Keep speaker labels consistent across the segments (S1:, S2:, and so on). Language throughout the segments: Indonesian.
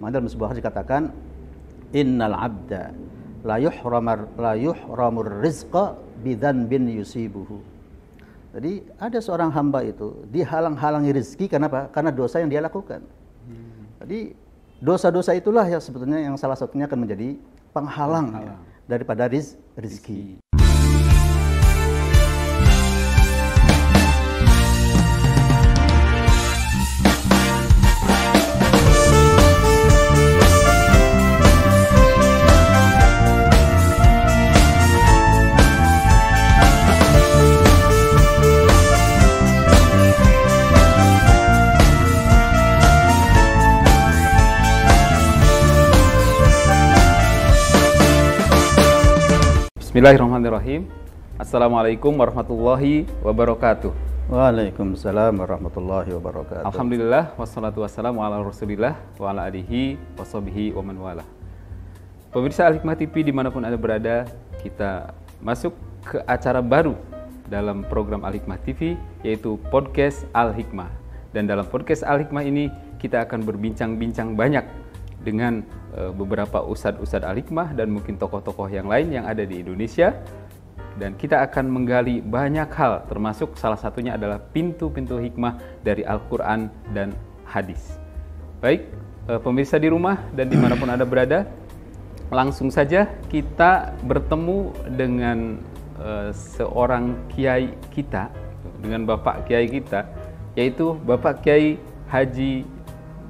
S1: Maka dalam sebuah hadis dikatakan, innal abda la yuhramur rizqa bidzanbin yusibuhu. Jadi ada seorang hamba itu dihalang-halangi rezeki kenapa? Karena dosa yang dia lakukan. Jadi dosa-dosa itulah yang sebetulnya yang salah satunya akan menjadi penghalang ya, daripada rezeki.
S2: Bismillahirrahmanirrahim. Assalamualaikum warahmatullahi wabarakatuh.
S1: Waalaikumsalam warahmatullahi wabarakatuh.
S2: Alhamdulillah wassalatu wassalamu ala rasulillah wa ala alihi washabihi wa man wala. Pemirsa Al-Hikmah TV dimanapun Anda berada, kita masuk ke acara baru dalam program Al-Hikmah TV, yaitu Podcast Al-Hikmah. Dan dalam Podcast Al-Hikmah ini kita akan berbincang-bincang banyak dengan beberapa ustadz-ustadz Al-Hikmah dan mungkin tokoh-tokoh yang lain yang ada di Indonesia. Dan kita akan menggali banyak hal, termasuk salah satunya adalah pintu-pintu hikmah dari Al-Quran dan hadis. Baik, pemirsa di rumah dan dimanapun Anda berada, langsung saja kita bertemu dengan seorang kiai kita, dengan Bapak Kiai kita, yaitu Bapak Kiai Haji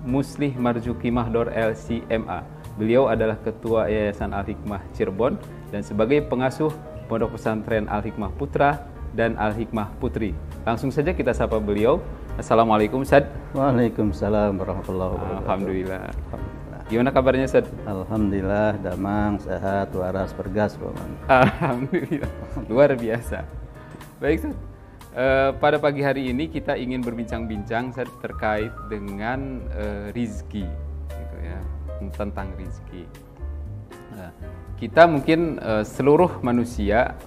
S2: Muslih Marzuki Mahdor LCMA. Beliau adalah Ketua Yayasan Al-Hikmah Cirebon dan sebagai pengasuh Pondok Pesantren Al-Hikmah Putra dan Al-Hikmah Putri. Langsung saja kita sapa beliau. Assalamualaikum Ustaz.
S1: Waalaikumsalam warahmatullahi wabarakatuh.
S2: Alhamdulillah. Gimana kabarnya Ustaz?
S1: Alhamdulillah, damang, sehat, waras, bergas, Bapak.
S2: Alhamdulillah. Luar biasa. Baik Ustaz. Pada pagi hari ini kita ingin berbincang-bincang terkait dengan rizki, gitu ya, tentang rizki. Kita mungkin seluruh manusia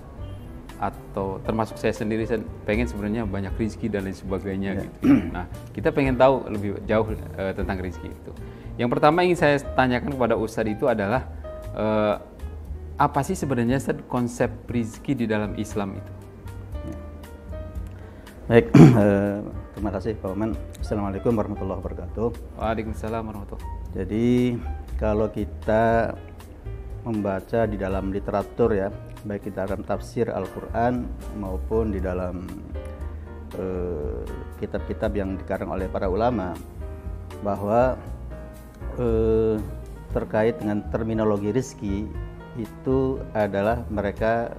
S2: atau termasuk saya sendiri, saya pengen sebenarnya banyak rizki dan lain sebagainya. Gitu. Nah, kita pengen tahu lebih jauh tentang rizki itu. Yang pertama ingin saya tanyakan kepada Ustadz itu adalah apa sih sebenarnya Ustadz konsep rizki di dalam Islam itu?
S1: Baik, terima kasih Pak Oman. Assalamualaikum warahmatullahi wabarakatuh.
S2: Waalaikumsalam warahmatullahi wabarakatuh.
S1: Jadi kalau kita membaca di dalam literatur ya, baik di dalam tafsir Al-Quran maupun di dalam kitab-kitab yang dikarang oleh para ulama, bahwa terkait dengan terminologi rizki itu adalah mereka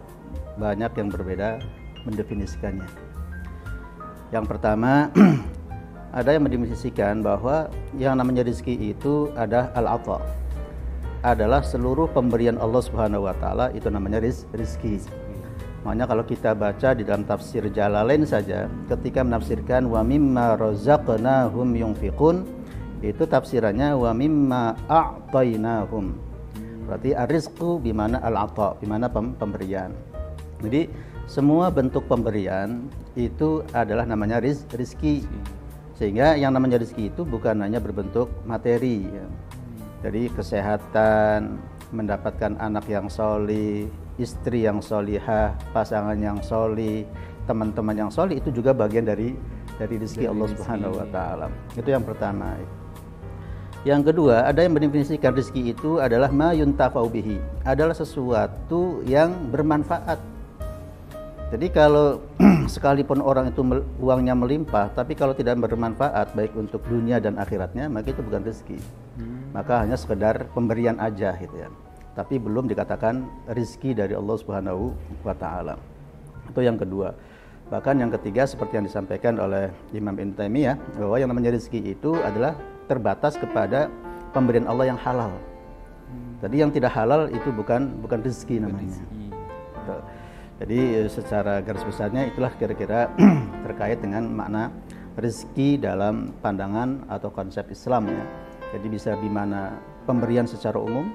S1: banyak yang berbeda mendefinisikannya. Yang pertama, ada yang mendefinisikan bahwa yang namanya rezeki itu adalah al-'atha, adalah seluruh pemberian Allah Subhanahu wa taala, itu namanya rezeki. Makanya kalau kita baca di dalam tafsir Jalalain saja, ketika menafsirkan wa mimma razaqnahum yunfiqun, itu tafsirannya wa mimma a'tainahum. Berarti ar-rizqu bimana al-'atha, bimana pemberian. Jadi semua bentuk pemberian itu adalah namanya rizki. Sehingga yang namanya rizki itu bukan hanya berbentuk materi ya. Jadi kesehatan, mendapatkan anak yang solih, istri yang solihah, pasangan yang solih, teman-teman yang solih, itu juga bagian dari rizki Allah Subhanahu wa taala. Itu yang pertama. Yang kedua, ada yang mendefinisikan rizki itu adalah ma yuntafa'u bihi, adalah sesuatu yang bermanfaat. Jadi kalau sekalipun orang itu uangnya melimpah, tapi kalau tidak bermanfaat baik untuk dunia dan akhiratnya, maka itu bukan rezeki. Maka hanya sekedar pemberian aja gitu ya. Tapi belum dikatakan rezeki dari Allah Subhanahu wa taala. Itu yang kedua. Bahkan yang ketiga seperti yang disampaikan oleh Imam Ibnu Taimiyah, bahwa yang namanya rezeki itu adalah terbatas kepada pemberian Allah yang halal. Jadi yang tidak halal itu bukan rezeki namanya. Jadi secara garis besarnya itulah kira-kira terkait dengan makna rezeki dalam pandangan atau konsep Islam ya. Jadi bisa dimana pemberian secara umum,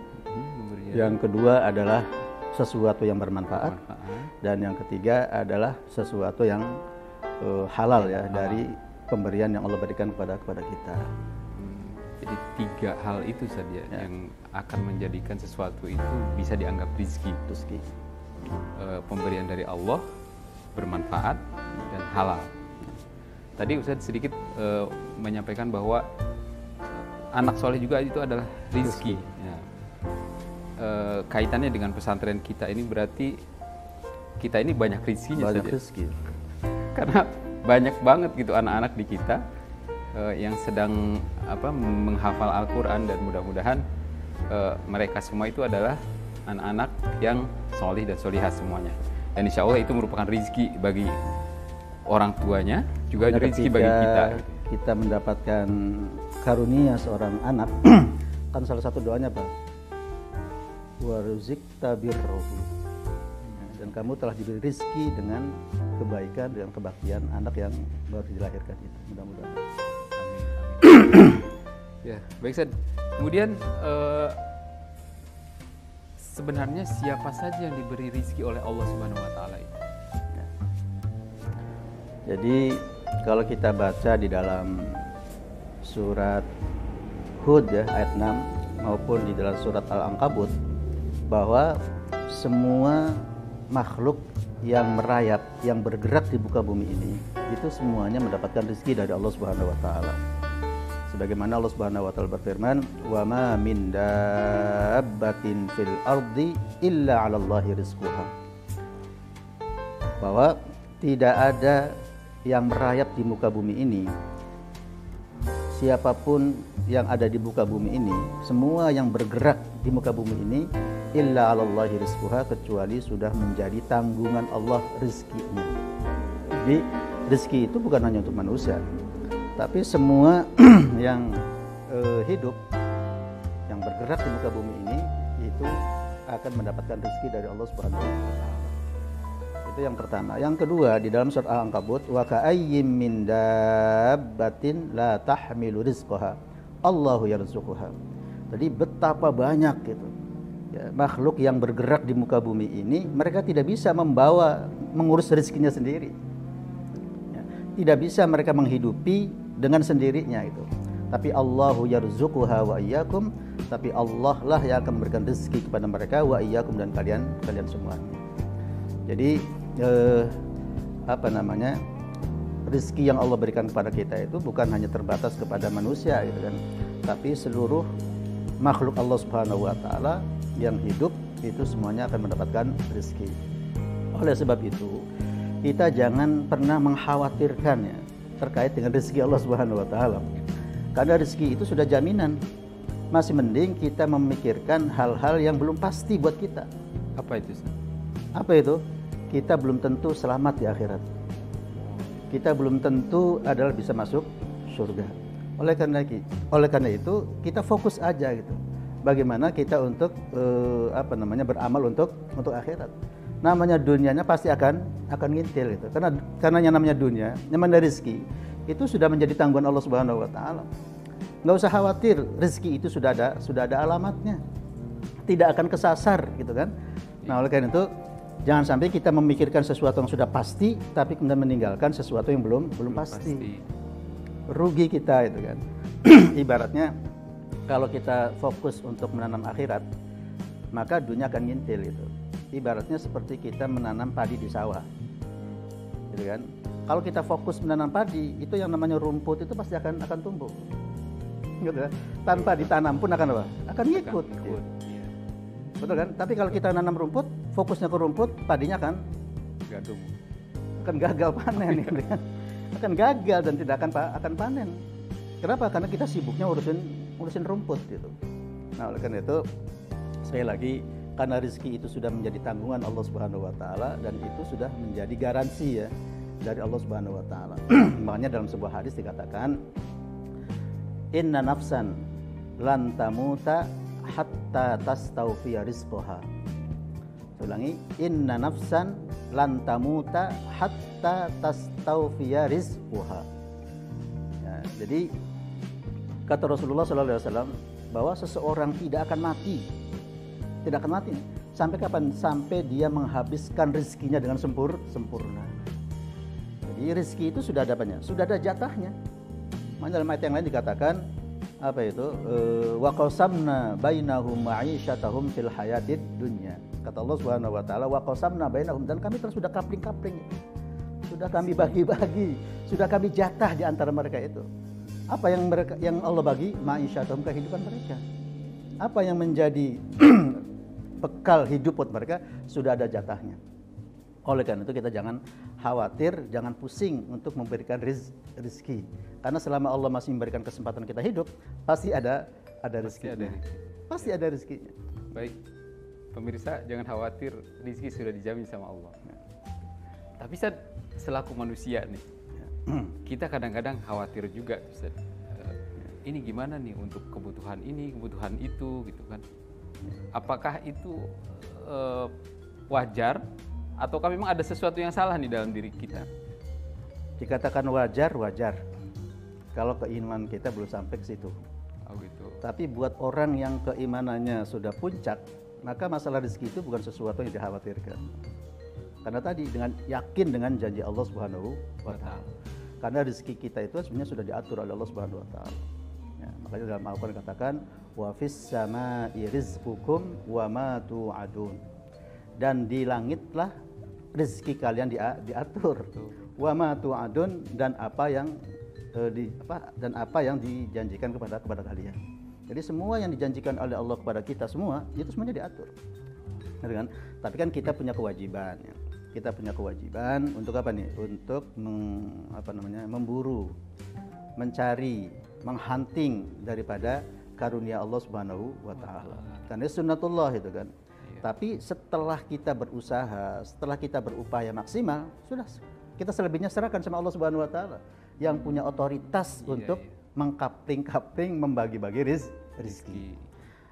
S1: yang kedua adalah sesuatu yang bermanfaat, dan yang ketiga adalah sesuatu yang halal ya, dari pemberian yang Allah berikan kepada kita.
S2: Jadi 3 hal itu saja yang akan menjadikan sesuatu itu bisa dianggap rezeki. Pemberian dari Allah, bermanfaat, dan halal. Tadi Ustadz sedikit menyampaikan bahwa anak soleh juga itu adalah rezeki. Ya. Kaitannya dengan pesantren kita ini berarti kita ini banyak rezekinya saja. Karena banyak banget gitu anak-anak di kita yang sedang menghafal Al-Quran, dan mudah-mudahan mereka semua itu adalah anak-anak yang solih dan solihah semuanya. Dan insya Allah itu merupakan rezeki bagi orang tuanya, juga rezeki bagi kita.
S1: Kita mendapatkan karunia seorang anak, kan salah satu doanya apa? Waruzikta birruhu. Dan kamu telah diberi rezeki dengan kebaikan, dengan kebaktian anak yang baru dilahirkan itu. Mudah-mudahan.
S2: Ya, baik Ustaz. Kemudian sebenarnya siapa saja yang diberi rezeki oleh Allah Subhanahu wa taala itu?
S1: Ya. Jadi kalau kita baca di dalam surat Hud ya ayat 6 maupun di dalam surat Al-Ankabut, bahwa semua makhluk yang merayap, yang bergerak di muka bumi ini, itu semuanya mendapatkan rezeki dari Allah Subhanahu wa taala. Sebagaimana Allah Subhanahu wa taala berfirman, "Wa ma min dabbatin fil ardi illa 'alallahi rizquha." Bahwa tidak ada yang merayap di muka bumi ini, siapapun yang ada di muka bumi ini, semua yang bergerak di muka bumi ini, illa 'alallahi rizquha, kecuali sudah menjadi tanggungan Allah rezekinya. Jadi rezeki itu bukan hanya untuk manusia, tapi semua yang hidup, yang bergerak di muka bumi ini, itu akan mendapatkan rezeki dari Allah Subhanahu wa taala. Itu yang pertama. Yang kedua, di dalam surat Al-Ankabut, wa ka'ayyim min dabbatin la tahmilu rizqaha Allahu yarzuquha. Jadi betapa banyak gitu ya, makhluk yang bergerak di muka bumi ini, mereka tidak bisa mengurus rezekinya sendiri. Ya, tidak bisa mereka menghidupi dengan sendirinya itu. Tapi Allahu yarzuquha wa iyyakum, tapi Allah lah yang akan memberikan rezeki kepada mereka, wa iyyakum, dan kalian semua. Jadi rezeki yang Allah berikan kepada kita itu bukan hanya terbatas kepada manusia gitu kan, tapi seluruh makhluk Allah Subhanahu wa taala yang hidup itu semuanya akan mendapatkan rezeki. Oleh sebab itu, kita jangan pernah mengkhawatirkan ya terkait dengan rezeki Allah Subhanahu wa taala. Karena rezeki itu sudah jaminan. Masih mending kita memikirkan hal-hal yang belum pasti buat kita.
S2: Apa itu?
S1: Apa itu? Kita belum tentu selamat di akhirat. Kita belum tentu adalah bisa masuk surga. Oleh karena itu kita fokus aja gitu. Bagaimana kita untuk beramal untuk akhirat. Namanya dunianya pasti akan ngintil gitu. Karena yang namanya dunia, namanya rezeki, itu sudah menjadi tanggungan Allah Subhanahu wa taala. Enggak usah khawatir, rezeki itu sudah ada alamatnya. Tidak akan kesasar gitu kan. Nah, oleh karena itu jangan sampai kita memikirkan sesuatu yang sudah pasti tapi kemudian meninggalkan sesuatu yang belum pasti. Rugi kita itu kan. Ibaratnya kalau kita fokus untuk menanam akhirat, maka dunia akan ngintil itu. Ibaratnya seperti kita menanam padi di sawah. Gitu kan? Kalau kita fokus menanam padi, itu yang namanya rumput itu pasti akan tumbuh. Gitu kan? Tanpa ditanam pun akan apa? Akan ngikut. Gitu. Betul kan? Tapi kalau kita nanam rumput, fokusnya ke rumput, padinya akan gagal panen gitu kan? Akan gagal dan tidak akan panen. Kenapa? Karena kita sibuknya urusin rumput gitu. Nah, oleh karena itu sekali lagi, karena rezeki itu sudah menjadi tanggungan Allah Subhanahu wa taala, dan itu sudah menjadi garansi ya dari Allah Subhanahu wa taala. Makanya dalam sebuah hadis dikatakan, inna nafsan lan tamuta hatta tastawfiya rizqaha. Ulangi, inna nafsan lan tamuta hatta tastawfiya rizqaha. Ya, jadi kata Rasulullah SAW bahwa seseorang tidak akan mati. Tidak akan mati. Sampai kapan? Sampai dia menghabiskan rezekinya dengan sempurna. Jadi rezeki itu sudah ada banyak, sudah ada jatahnya. Makanya dalam ayat yang lain dikatakan, apa itu? Wa qasamna bainahum ma'isyatahum fil hayatid dunya. Kata Allah Subhanahu wa taala, wa qasamna bainahum, dan kami terus sudah kapling-kapling. Sudah kami bagi-bagi, sudah kami jatah di antara mereka itu. Apa yang Allah bagi? Ma'isyatahum, kehidupan mereka. Apa yang menjadi bekal hidup buat mereka sudah ada jatahnya. Oleh karena itu kita jangan khawatir, jangan pusing untuk memberikan rezeki. Karena selama Allah masih memberikan kesempatan kita hidup, pasti ada rezekinya. Pasti ada rezekinya.
S2: Baik, pemirsa jangan khawatir, rezeki sudah dijamin sama Allah. Tapi Ustaz, selaku manusia nih, kita kadang-kadang khawatir juga, Ustaz. Ini gimana nih untuk kebutuhan ini, kebutuhan itu, gitu kan? Apakah itu wajar, ataukah memang ada sesuatu yang salah nih dalam diri kita?
S1: Dikatakan wajar, wajar. Kalau keimanan kita belum sampai ke situ.
S2: Oh gitu.
S1: Tapi buat orang yang keimanannya sudah puncak, maka masalah rezeki itu bukan sesuatu yang dikhawatirkan. Karena tadi dengan yakin dengan janji Allah Subhanahu wa taala. Karena rezeki kita itu sebenarnya sudah diatur oleh Allah Subhanahu wa taala. Ya, makanya dalam Al-Qur'an dikatakan wa fis samaa'i rizqukum wa ma tu'adun. Dan di langitlah rezeki kalian diatur. Wa ma tu'adun, dan apa yang dijanjikan kepada kalian. Jadi semua yang dijanjikan oleh Allah kepada kita semua itu semuanya diatur. Kan? Tapi kan kita punya kewajiban ya. Kita punya kewajiban untuk apa nih? Untuk memburu, mencari, menghunting daripada karunia Allah Subhanahu wa taala. Karena sunnatullah itu kan. Tapi setelah kita berusaha, setelah kita berupaya maksimal, sudah kita selebihnya serahkan sama Allah Subhanahu wa taala yang punya otoritas untuk mengkapling-kapling, membagi-bagi rezeki.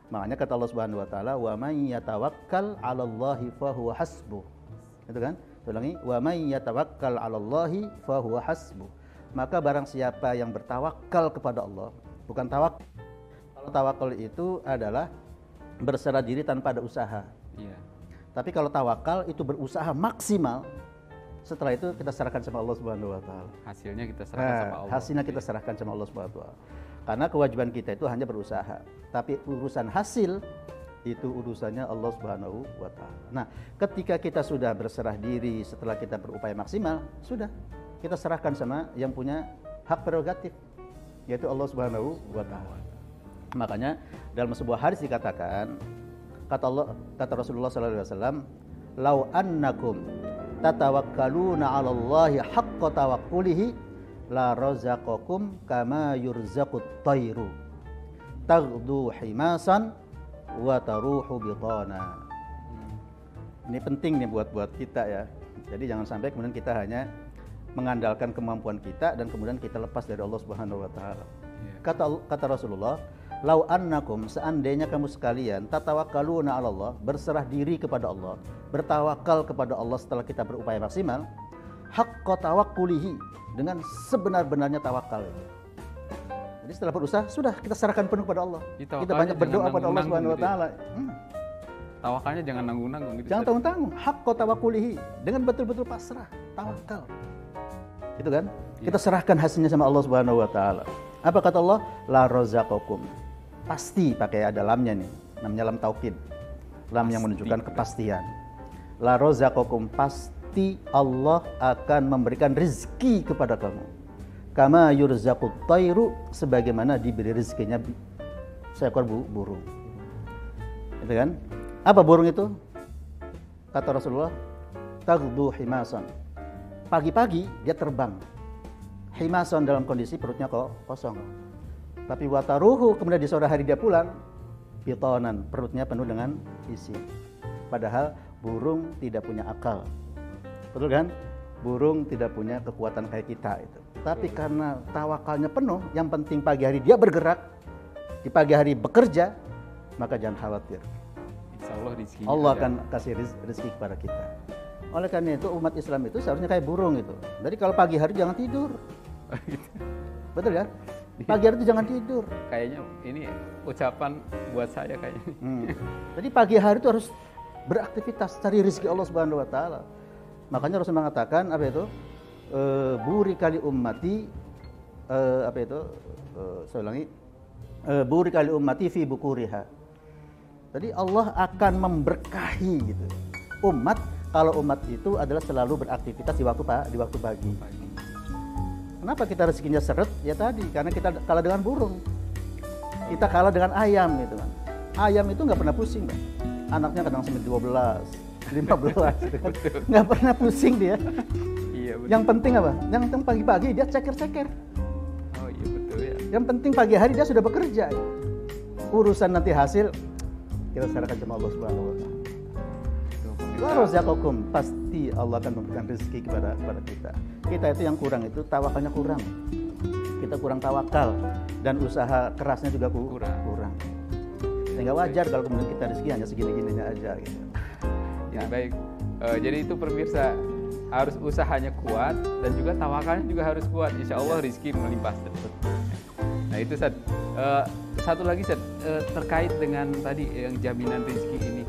S1: Makanya kata Allah Subhanahu wa taala, "Wa may yatawakkal 'alallahi fa huwa hasbuh." Itu kan? Ulangi, "Wa may yatawakkal 'alallahi fa huwa hasbuh." Maka barang siapa yang bertawakal kepada Allah, bukan tawakal. Kalau tawakal itu adalah berserah diri tanpa ada usaha.
S2: Iya.
S1: Tapi kalau tawakal itu berusaha maksimal. Setelah itu kita serahkan sama Allah Subhanahu wa taala.
S2: Hasilnya kita serahkan sama Allah.
S1: Hasilnya kita serahkan sama Allah Subhanahu wa taala. Karena kewajiban kita itu hanya berusaha. Tapi urusan hasil itu urusannya Allah Subhanahu wa taala. Nah, ketika kita sudah berserah diri, setelah kita berupaya maksimal, sudah kita serahkan sama yang punya hak prerogatif, yaitu Allah Subhanahu wa taala. Makanya dalam sebuah hadis dikatakan, kata Rasulullah sallallahu alaihi wasallam, "Lau annakum tatawakkaluna 'alallahi haqqa tawakkulihi la razaqakum kama yurzaqut tayru taghdu himasan wa taruhu bitana." Ini penting nih buat kita ya. Jadi jangan sampai kemudian kita hanya mengandalkan kemampuan kita dan kemudian kita lepas dari Allah Subhanahu wa taala. Kata Rasulullah, "Lau annakum," seandainya kamu sekalian, tatawakkaluna 'ala Allah, berserah diri kepada Allah, bertawakal kepada Allah setelah kita berupaya maksimal, haqqa tawakkulihi, dengan sebenar-benarnya tawakal itu. Jadi setelah berusaha, sudah kita serahkan penuh kepada Allah. Kita banyak berdoa kepada Allah Subhanahu wa taala.
S2: Tawakalnya jangan nanggung-nanggung gitu.
S1: Jangan tanggung-tanggung, haqqa tawakkulihi, dengan betul-betul pasrah, tawakal. Itu kan? Kita serahkan hasilnya sama Allah Subhanahu wa taala. Apa kata Allah? La razaqakum. Pasti, pakai ada lamnya nih, namanya lam taukid. Lam yang menunjukkan kepastian. La razaqakum, pasti Allah akan memberikan rezeki kepada kamu. Kama yurzaqut tayru, sebagaimana diberi rezekinya seekor burung. Itu kan? Apa burung itu? Kata Rasulullah, taghdu himasan. Pagi-pagi dia terbang. Himasan dalam kondisi perutnya kosong. Tapi wataruhu, kemudian di sore hari dia pulang, bitonan, perutnya penuh dengan isi. Padahal burung tidak punya akal. Betul kan? Burung tidak punya kekuatan kayak kita itu. Tapi karena tawakalnya penuh, yang penting pagi hari dia bergerak, di pagi hari bekerja, maka jangan khawatir.
S2: Insya Allah rezekinya
S1: Allah
S2: ada.
S1: akan kasih rezeki kepada kita. Oleh karena itu umat Islam itu seharusnya kayak burung itu. Jadi kalau pagi hari jangan tidur. Betul kan? Pagi hari itu jangan tidur.
S2: Kayaknya ini ucapan buat saya kayaknya.
S1: Jadi pagi hari itu harus beraktivitas, cari rezeki Allah Subhanahu wa taala. Makanya Rasul mengatakan apa itu? Buri kali ummati, apa itu? Saya ulangi. burika li ummati fi bukuriha. Jadi Allah akan memberkahi gitu. Umat, kalau umat itu adalah selalu beraktivitas di waktu pagi. Kenapa kita rezekinya seret? Ya tadi, karena kita kalah dengan burung. Kita kalah dengan ayam gitu kan. Ayam itu nggak pernah pusing, Bang. Anaknya kadang sampai 12, 15 gitu kan. Nggak pernah pusing dia.
S2: Iya, betul.
S1: Yang penting apa? Yang penting pagi-pagi dia ceker-ceker.
S2: Oh iya betul ya.
S1: Yang penting pagi hari dia sudah bekerja. Urusan nanti hasil kita serahkan sama Allah Subhanahu wa taala. Wa razaqakum, pasti Allah akan memberikan rezeki kepada kita. Kita itu yang kurang itu tawakalnya kurang. Kita kurang tawakal dan usaha kerasnya juga kurang. Sehingga wajar kalau kemudian kita rezeki hanya segini-gininya aja gitu.
S2: Ya, baik. Jadi itu pemirsa, harus usahanya kuat dan juga tawakalnya juga harus kuat. Insya Allah rezeki melimpah. Nah itu Ustaz. Satu lagi Ustaz, terkait dengan tadi yang jaminan rezeki ini.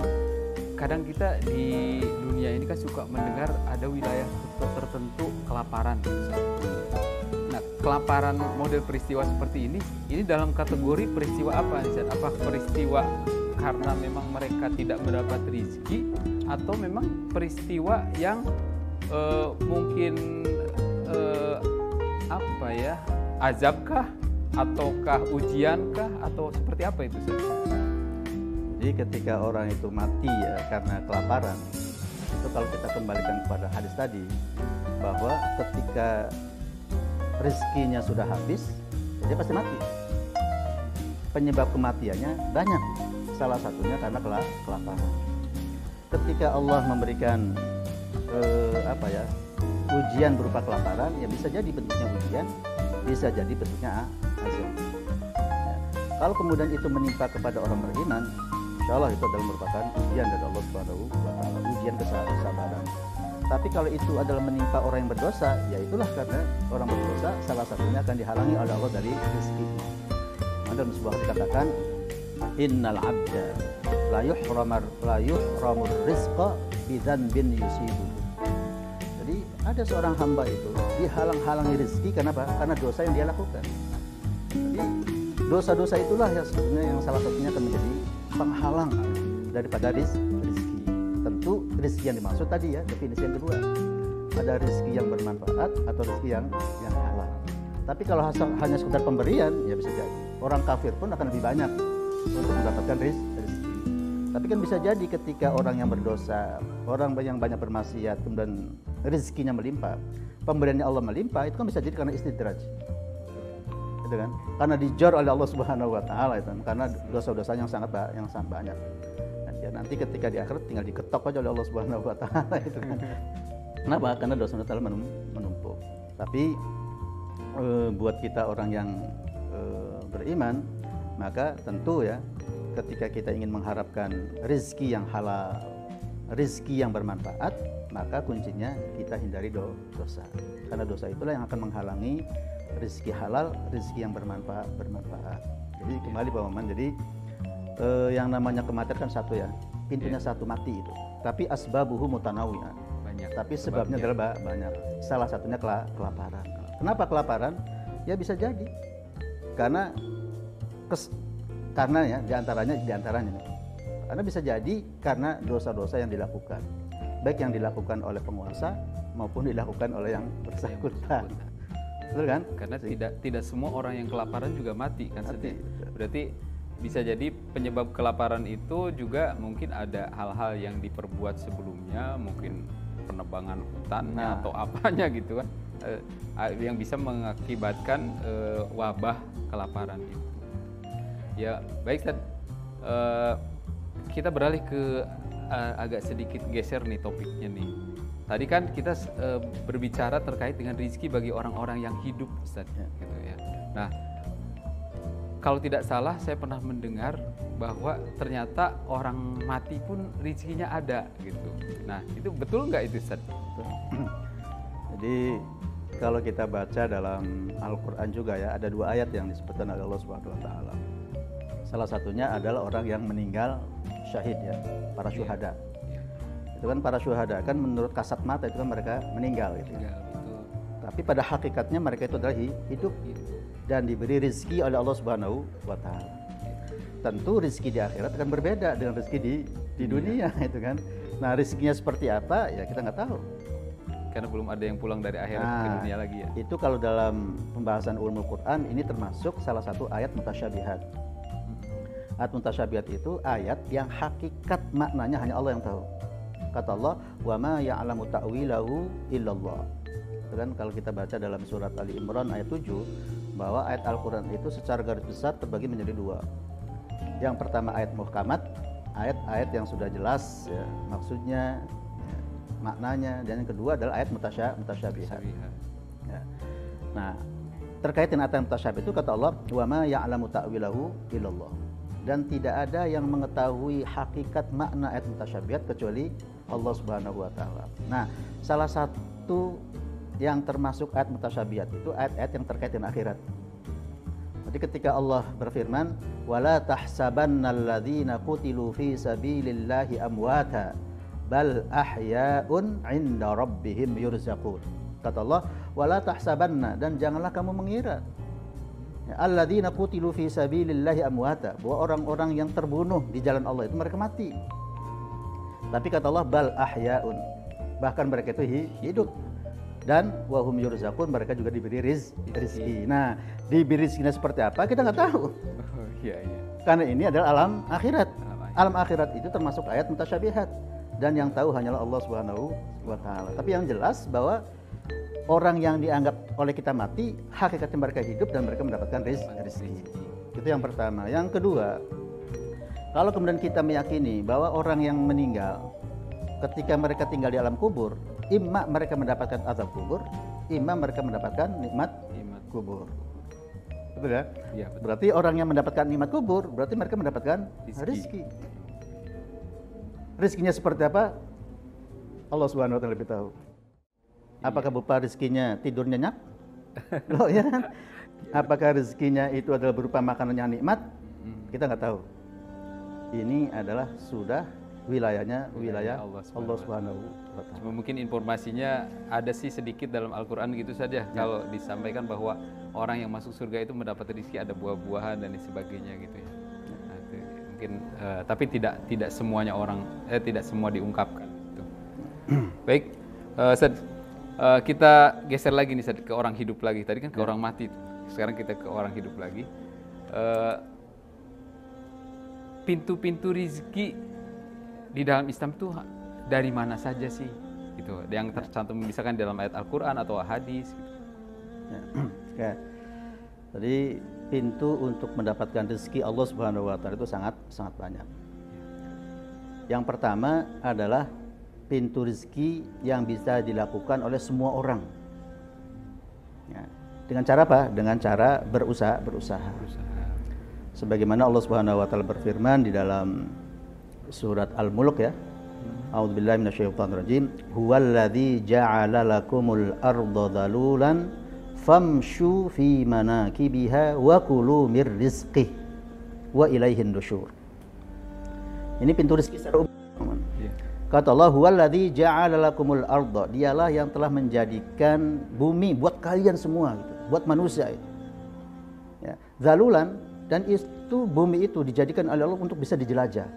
S2: Kadang kita di dunia ini kan suka mendengar ada wilayah tertentu kelaparan. Nah, kelaparan model peristiwa seperti ini dalam kategori peristiwa apa nih Ustaz? Apa peristiwa karena memang mereka tidak mendapat rezeki atau memang peristiwa yang mungkin apa ya, azabkah ataukah ujiankah atau seperti apa itu Ustaz?
S1: Jadi ketika orang itu mati ya karena kelaparan, itu kalau kita kembalikan kepada hadis tadi, bahwa ketika rezekinya sudah habis, dia pasti mati. Penyebab kematiannya banyak, salah satunya karena kelaparan. Ketika Allah memberikan ujian berupa kelaparan, ya bisa jadi bentuknya ujian, bisa jadi bentuknya azab. Ya. Kalau kemudian itu menimpa kepada orang beriman, insya Allah itu adalah merupakan ujian dari Allah Subhanahu wa taala, ujian kesabaran. Tapi kalau itu adalah menimpa orang yang berdosa, ya itulah karena orang berdosa salah satunya akan dihalangi oleh Allah dari rezeki. Dalam sebuah hadis dikatakan, innal abda la yuhramur rizqa bidzanbin yusibu. Jadi ada seorang hamba itu dihalang-halangi rezeki karena apa? Karena dosa yang dia lakukan. Jadi dosa-dosa itulah yang sebenarnya yang salah satunya akan menjadi penghalang daripada rezeki. Tentu rezeki yang dimaksud tadi ya, definisi yang kedua. Ada rezeki yang bermanfaat atau rezeki yang halal. Tapi kalau hanya sekedar pemberian, ya bisa jadi orang kafir pun akan lebih banyak untuk mendapatkan rezeki. Tapi kan bisa jadi ketika orang yang berdosa, orang yang banyak bermaksiat, kemudian rezekinya melimpah, pemberiannya Allah melimpah, itu kan bisa jadi karena istidraj. Gitu kan? Karena dijar oleh Allah Subhanahu wa taala itu, karena dosa-dosa yang sangat banyak. Nah, ya nanti ketika di akhirat tinggal diketok aja oleh Allah Subhanahu wa taala itu kan. Kenapa? Karena dosa-dosa menumpuk. Tapi buat kita orang yang beriman, maka tentu ya ketika kita ingin mengharapkan rezeki yang halal, rezeki yang bermanfaat, maka kuncinya kita hindari dosa. Karena dosa itulah yang akan menghalangi rezeki halal, rezeki yang bermanfaat. Jadi kembali Pak Maman, jadi yang namanya kematian kan satu ya, pintunya satu mati itu. Tapi asbabuhu mutanawwi'ah. Banyak. Tapi sebabnya adalah banyak. Salah satunya kelaparan. Kenapa kelaparan? Ya bisa jadi karena ya diantaranya karena bisa jadi karena dosa-dosa yang dilakukan, baik yang dilakukan oleh penguasa maupun dilakukan oleh yang bersangkutan. Betul kan?
S2: Karena tidak semua orang yang kelaparan juga mati kan. Berarti bisa jadi penyebab kelaparan itu juga mungkin ada hal-hal yang diperbuat sebelumnya, mungkin penebangan hutannya atau apanya gitu kan, yang bisa mengakibatkan wabah kelaparan itu. Ya baik Ustaz, kita beralih ke agak sedikit geser nih topiknya nih. Tadi kan kita berbicara terkait dengan rezeki bagi orang-orang yang hidup Ustaz, gitu ya. Nah, kalau tidak salah saya pernah mendengar bahwa ternyata orang mati pun rezekinya ada gitu. Nah, itu betul nggak itu Ustaz?
S1: Jadi kalau kita baca dalam Al-Quran juga ya, ada 2 ayat yang disebutkan oleh Allah Subhanahu wa taala. Salah satunya adalah orang yang meninggal syahid ya, para syuhada. Itu kan para syuhada kan menurut kasat mata itu kan mereka meninggal gitu. Tapi pada hakikatnya mereka itu adalah hidup. dan diberi rizki oleh Allah Subhanahu wa taala. Tentu rizki di akhirat akan berbeda dengan rizki di dunia itu kan. Nah, rizkinya seperti apa ya kita nggak tahu.
S2: Karena belum ada yang pulang dari akhirat ke dunia lagi ya.
S1: Itu kalau dalam pembahasan ulumul Quran ini termasuk salah satu ayat mutasyabihat. Ayat mutasyabihat itu ayat yang hakikat maknanya hanya Allah yang tahu. Kata Allah, "Wa ma ya'lamu ta'wilahu illallah." Itu kan kalau kita baca dalam surat Ali Imran ayat 7 bahwa ayat Al-Qur'an itu secara garis besar terbagi menjadi dua. Yang pertama ayat muhkamat, ayat-ayat yang sudah jelas ya, maksudnya ya, maknanya, dan yang kedua adalah ayat mutasyabihat. Ya. Nah, terkait dengan ayat mutasyabihat itu kata Allah, "Wa ma ya'lamu ta'wilahu illallah." Dan tidak ada yang mengetahui hakikat makna ayat mutasyabihat kecuali Allah Subhanahu wa taala. Nah, salah satu yang termasuk ayat mutasyabihat itu ayat-ayat yang terkait dengan akhirat. Jadi ketika Allah berfirman, "Wala tahsabannalladzina qutilu fi sabilillahi amwata bal ahya'un 'inda rabbihim yurzaqun." Kata Allah, "Wala tahsabanna," dan janganlah kamu mengira alladzina qutilu fi sabilillahi amwata, bahwa orang-orang yang terbunuh di jalan Allah itu mereka mati. Tapi kata Allah, bal ahya'un, bahkan mereka itu hidup. Dan wahum yurzaqun, mereka juga diberi rizki. Nah, diberi rizkinya seperti apa kita nggak tahu.
S2: Iya.
S1: Karena ini adalah alam akhirat. Alam akhirat itu termasuk ayat mutasyabihat, dan yang tahu hanyalah Allah Subhanahu wa taala. Tapi yang jelas bahwa orang yang dianggap oleh kita mati, hakikatnya mereka hidup dan mereka mendapatkan rizki. Itu yang pertama. Yang kedua, kalau kemudian kita meyakini bahwa orang yang meninggal ketika mereka tinggal di alam kubur, imma mereka mendapatkan azab kubur, imma mereka mendapatkan nikmat kubur. Betul ya?
S2: Ya, betul.
S1: Berarti orang yang mendapatkan nikmat kubur, berarti mereka mendapatkan rizki. Rizkinya seperti apa? Allah Subhanahu wa taala lebih tahu. Apakah berupa rezekinya tidur nyenyak? Loh ya kan? Apakah rezekinya itu adalah berupa makanan yang nikmat? Kita nggak tahu. Ini adalah sudah wilayah Allah Subhanahu wa taala.
S2: Cuma mungkin informasinya ada sih sedikit dalam Al-Qur'an gitu saja. Ya. Kalau disampaikan bahwa orang yang masuk surga itu mendapat rezeki, ada buah-buahan dan sebagainya gitu ya. Nah, itu mungkin tapi tidak semuanya tidak semua diungkapkan gitu. Baik, kita geser lagi nih ke orang hidup lagi. Tadi kan ke orang mati, sekarang kita ke orang hidup lagi. Pintu-pintu rizki di dalam Islam itu dari mana saja sih? Gitu. Yang tercantum misalkan dalam ayat Al-Quran atau hadis. Gitu.
S1: Ya. Jadi pintu untuk mendapatkan rezeki Allah Subhanahu wa taala itu sangat banyak. Yang pertama adalah pintu rezeki yang bisa dilakukan oleh semua orang. Ya. Dengan cara apa? Dengan cara berusaha. Sebagaimana Allah Subhanahu wa taala berfirman di dalam surat Al-Mulk ya. A'udzubillahi minasyaitonirrajim. Huwallazi ja'ala lakumul arda dhalulan famshu fi manakibiha wa kulu mir rizqih wa ilaihin nusyur. Ini pintu rezeki secara umum. Kata Allah, huwallazi ja'ala lakumul arda, dialah yang telah menjadikan bumi buat kalian semua gitu, buat manusia itu. Ya, zalulan, dan itu bumi itu dijadikan oleh Allah untuk bisa dijelajah.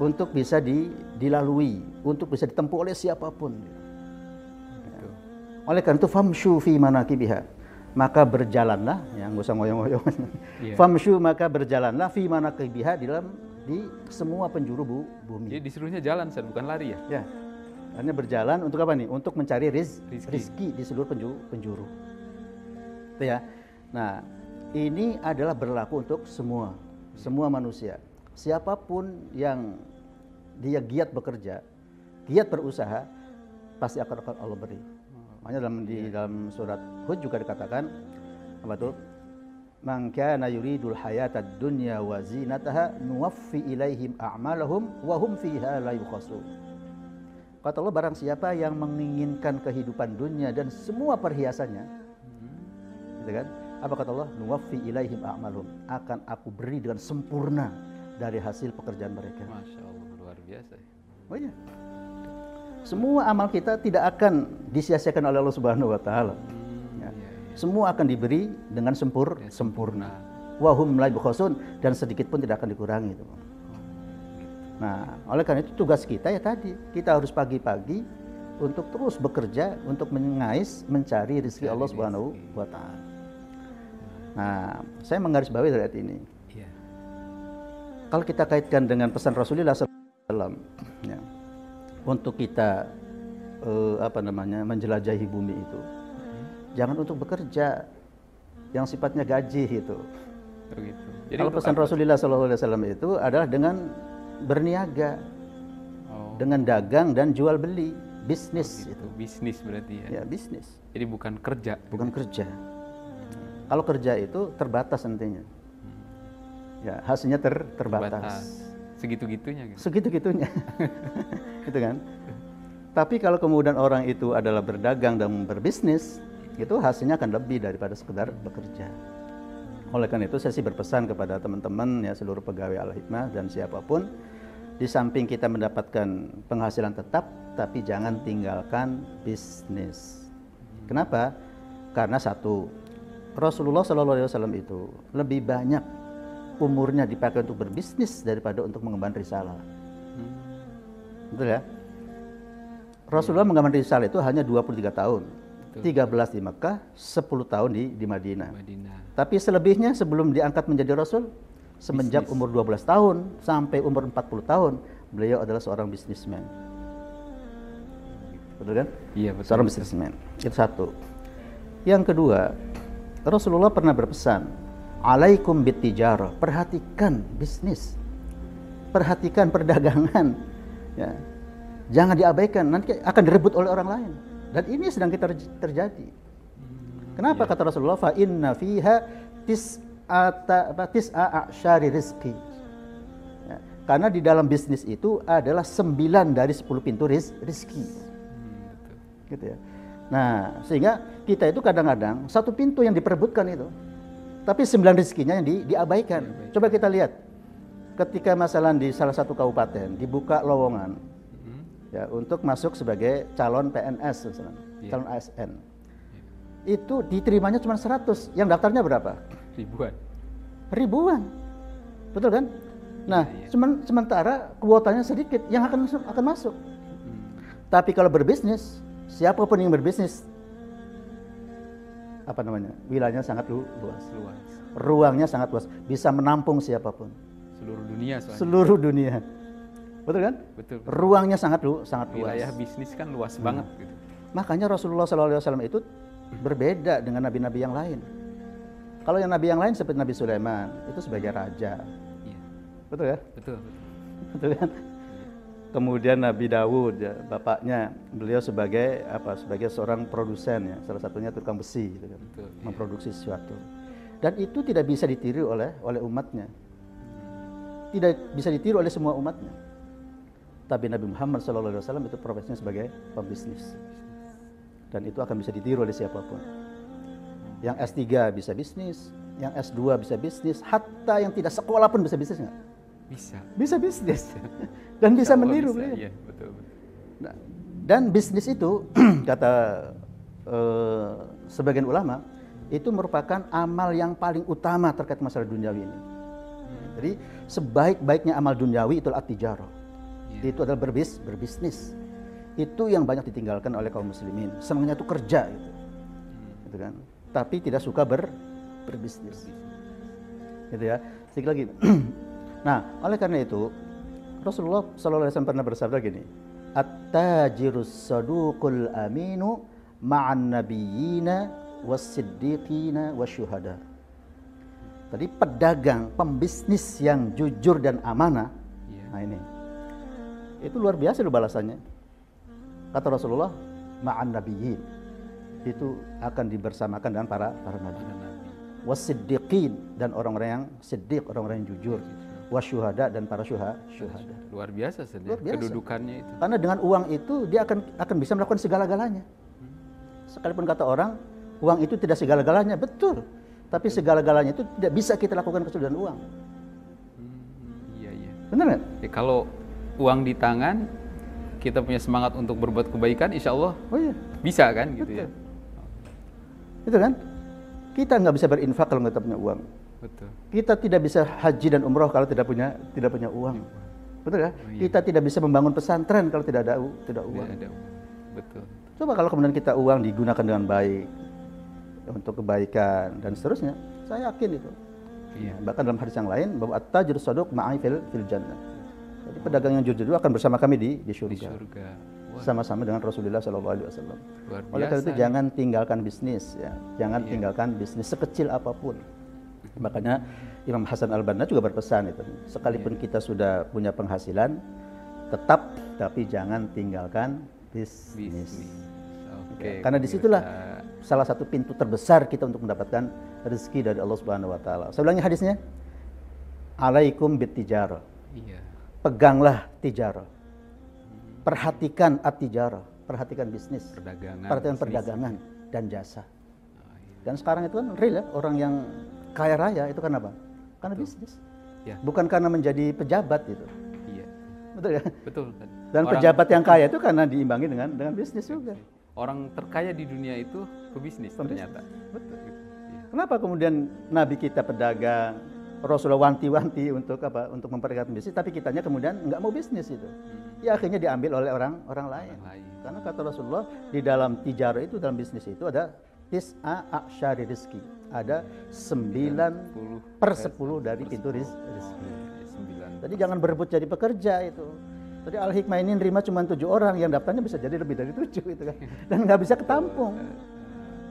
S1: Untuk bisa dilalui, untuk bisa ditempuh oleh siapapun. Ya. Oleh karena itu famshu fi manakibiha, maka berjalanlah, yang enggak usah ngoyong-ngoyong. Yeah. Famshu, maka berjalanlah fi manakibiha, di semua penjuru bumi.
S2: Jadi disuruhnya jalan, bukan lari ya?
S1: Ya. Hanya berjalan untuk apa nih? Untuk mencari rizki di seluruh penjuru. Itu ya. Nah, ini adalah berlaku untuk semua manusia. Siapapun yang dia giat bekerja, giat berusaha, pasti akan Allah beri. Makanya dalam surat Hud juga dikatakan apa tuh? Man kana yuridul hayatad dunya wa zinataha nuwaffi ilaihim a'malahum wa hum fiha la yukhasun. Kata Allah, barang siapa yang menginginkan kehidupan dunia dan semua perhiasannya, gitu kan? Apa kata Allah? Nuwaffi ilaihim a'malahum, akan aku beri dengan sempurna dari hasil pekerjaan mereka.
S2: Masya Allah, luar biasa.
S1: Oh iya. Semua amal kita tidak akan disia-siakan oleh Allah Subhanahu wa taala. Ya. Semua akan diberi dengan sempurna. Wahum la yubkhasun, dan sedikit pun tidak akan dikurangi itu. Nah, oleh karena itu tugas kita ya tadi, kita harus pagi-pagi untuk terus bekerja untuk mengais mencari rezeki Allah Subhanahu wa taala. Nah, saya menggarisbawahi dari ayat ini.
S2: Iya.
S1: Kalau kita kaitkan dengan pesan Rasulullah SAW, ya, untuk kita menjelajahi bumi itu, jangan untuk bekerja yang sifatnya gaji itu.
S2: Begitu. Jadi
S1: kalau pesan Rasulullah SAW itu adalah dengan berniaga, dengan dagang dan jual beli, bisnis itu.
S2: Bisnis berarti ya.
S1: Ya, bisnis.
S2: Jadi bukan kerja.
S1: Bukan kerja. Kalau kerja itu terbatas nantinya. Ya, hasilnya terbatas.
S2: Segitu-gitunya gitu.
S1: Segitu-gitunya. Gitu kan? Tapi kalau kemudian orang itu adalah berdagang dan berbisnis, itu hasilnya akan lebih daripada sekedar bekerja. Oleh karena itu saya sih berpesan kepada teman-teman ya, seluruh pegawai Al-Hikmah dan siapapun, di samping kita mendapatkan penghasilan tetap, tapi jangan tinggalkan bisnis. Kenapa? Karena satu, Rasulullah SAW itu lebih banyak umurnya dipakai untuk berbisnis daripada untuk mengemban risalah. Betul ya? Rasulullah mengemban risalah itu hanya 23 tahun. 13 di Mekah, 10 tahun di Madinah. Tapi selebihnya sebelum diangkat menjadi Rasul, semenjak umur 12 tahun sampai umur 40 tahun, beliau adalah seorang bisnismen. Betul kan?
S2: Iya, betul.
S1: Seorang bisnismen. Itu satu. Yang kedua, Rasulullah pernah berpesan, alaikum bittijarah, perhatikan bisnis, perhatikan perdagangan, ya. Jangan diabaikan, nanti akan direbut oleh orang lain. Dan ini sedang kita terjadi. Kenapa kata Rasulullah, fa inna fiha tis'a a'syari rizqi. Ya, karena di dalam bisnis itu adalah 9 dari 10 pintu rizki. Gitu ya. Nah, sehingga kita itu kadang-kadang satu pintu yang diperebutkan itu, tapi 9 rizkinya yang diabaikan. Coba kita lihat, ketika masalah di salah satu kabupaten dibuka lowongan ya untuk masuk sebagai calon PNS misalnya, calon ASN. Itu diterimanya cuma 100, yang daftarnya berapa? Ribuan. Betul kan? Nah, sementara kuotanya sedikit yang akan masuk. Tapi kalau berbisnis, siapapun yang berbisnis, wilayahnya sangat luas. Ruangnya sangat luas, bisa menampung siapapun. Seluruh dunia. Betul kan?
S2: Betul.
S1: Ruangnya sangat luas.
S2: Wilayah bisnis kan luas banget gitu.
S1: Makanya Rasulullah SAW itu berbeda dengan nabi-nabi yang lain. Kalau yang nabi yang lain seperti Nabi Sulaiman itu sebagai raja. Iya. Betul ya?
S2: Betul.
S1: Betul kan? Kemudian Nabi Dawud ya, bapaknya beliau sebagai seorang produsen ya, salah satunya tukang besi gitu kan. Betul, memproduksi sesuatu. Dan itu tidak bisa ditiru oleh umatnya. Tidak bisa ditiru oleh semua umatnya. Tapi Nabi Muhammad SAW itu profesinya sebagai pembisnis. Dan itu akan bisa ditiru oleh siapapun. Yang S3 bisa bisnis, yang S2 bisa bisnis, hatta yang tidak sekolah pun bisa bisnis nggak? Bisa bisnis. Dan bisa meniru beliau.
S2: Iya, betul.
S1: Nah, dan bisnis itu, kata sebagian ulama, itu merupakan amal yang paling utama terkait masalah duniawi ini. Jadi sebaik-baiknya amal duniawi itu at-tijarah. Itu adalah berbisnis. Itu yang banyak ditinggalkan oleh kaum muslimin. Senangnya itu kerja gitu kan. Tapi tidak suka berbisnis. Gitu ya. Sedikit lagi. Nah, oleh karena itu Rasulullah SAW pernah bersabda gini, at-tajirus saduqul aminu ma'an nabiyyina was-siddiqina wasyuhada. Tadi pedagang, pembisnis yang jujur dan amanah. Nah ini. Itu luar biasa loh balasannya. Kata Rasulullah, ma'an nabiyyin. Itu akan dibersamakan dengan para nabi. Was-siddiqin, dan orang-orang yang siddiq, orang-orang yang jujur. Wasyuhada, dan para syuhada.
S2: Luar biasa kedudukannya itu.
S1: Karena dengan uang itu dia akan bisa melakukan segala-galanya. Sekalipun kata orang, uang itu tidak segala-galanya, betul. Tapi segala-galanya itu tidak bisa kita lakukan kecuali dengan uang.
S2: Iya.
S1: Benar nggak?
S2: Kalau uang di tangan, kita punya semangat untuk berbuat kebaikan, insya Allah bisa kan gitu. Betul.
S1: Ya. Itu kan? Kita nggak bisa berinfak kalau nggak punya uang.
S2: Betul.
S1: Kita tidak bisa haji dan umroh kalau tidak punya uang. Betul ya?
S2: Oh, iya.
S1: Kita tidak bisa membangun pesantren kalau tidak ada uang.
S2: Tidak ada uang. Betul.
S1: Coba kalau kemudian kita uang digunakan dengan baik untuk kebaikan dan seterusnya, saya yakin itu.
S2: Iya.
S1: Bahkan dalam hadis yang lain bahwa at-tajir saduq ma'i fil jannah. Jadi pedagang yang jujur itu akan bersama kami di
S2: Di
S1: surga.
S2: surga. Wah,
S1: Sama-sama dengan Rasulullah SAW.
S2: luar
S1: Oleh karena
S2: biasa.
S1: itu jangan tinggalkan bisnis, ya. Jangan
S2: Iya.
S1: tinggalkan bisnis sekecil apapun. Makanya Imam Hasan Al-Banna juga berpesan itu. Sekalipun kita sudah punya penghasilan, tetap tapi jangan tinggalkan bisnis.
S2: Oke.
S1: Karena disitulah salah satu pintu terbesar kita untuk mendapatkan rezeki dari Allah Subhanahu Wa Taala. Saya ulangi hadisnya. Alaikum bit-tijarah.
S2: Iya.
S1: Peganglah tijarah. Perhatikan at-tijarah. Perhatikan bisnis.
S2: Perdagangan.
S1: Perhatikan
S2: bisnis.
S1: perdagangan dan jasa.
S2: Oh, iya.
S1: Dan sekarang itu kan real ya, orang yang kaya raya itu kan apa? Karena bisnis.
S2: Ya.
S1: Bukan karena menjadi pejabat itu.
S2: Iya.
S1: Betul ya?
S2: Betul kan.
S1: Dan pejabat yang kaya itu karena diimbangi dengan bisnis juga.
S2: Orang terkaya di dunia itu pebisnis ternyata.
S1: Betul.
S2: Iya.
S1: Kenapa kemudian Nabi kita pedagang, Rasulullah wanti-wanti untuk apa? Untuk memperhatikan bisnis, tapi kitanya kemudian nggak mau bisnis itu. Ya akhirnya diambil oleh orang lain. Karena kata Rasulullah di dalam tijarah itu, dalam bisnis itu ada tis'a a'syari rizki. Ada 9/10 dari pintu rizki.
S2: 9.
S1: Jadi jangan berebut jadi pekerja itu. Tadi Al-Hikmah ini nerima cuma 7 orang, yang daftarnya bisa jadi lebih dari 7 itu kan. Dan nggak bisa ketampung.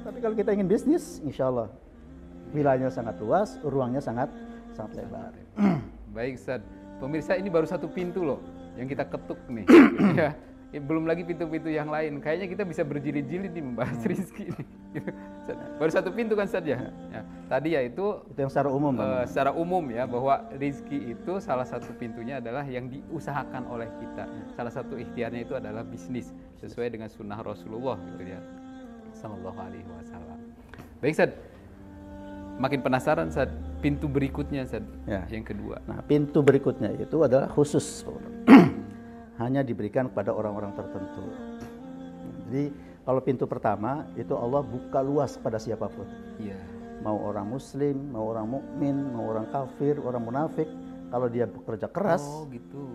S1: Tapi kalau kita ingin bisnis, insya Allah wilayahnya sangat luas, ruangnya sangat lebar.
S2: Baik Ustaz, pemirsa ini baru satu pintu loh yang kita ketuk nih. Ya. Belum lagi pintu-pintu yang lain. Kayaknya kita bisa berjilid-jilid nih membahas rezeki ini. Gitu. Baru satu pintu kan Ustaz ya? Ya. Tadi yaitu
S1: Itu yang secara umum.
S2: secara umum ya, bahwa rezeki itu salah satu pintunya adalah yang diusahakan oleh kita. Salah satu ikhtiarnya itu adalah bisnis sesuai dengan sunnah Rasulullah gitu ya. Sallallahu alaihi wasallam. Baik Ustaz. Makin penasaran Ustaz, pintu berikutnya Ustaz,
S1: Ya.
S2: yang kedua.
S1: Nah, pintu berikutnya itu adalah khusus. Hanya diberikan kepada orang-orang tertentu. Jadi kalau pintu pertama itu Allah buka luas pada siapapun.
S2: Iya.
S1: Mau orang muslim, mau orang mukmin, mau orang kafir, orang munafik, kalau dia bekerja keras,
S2: Oh gitu.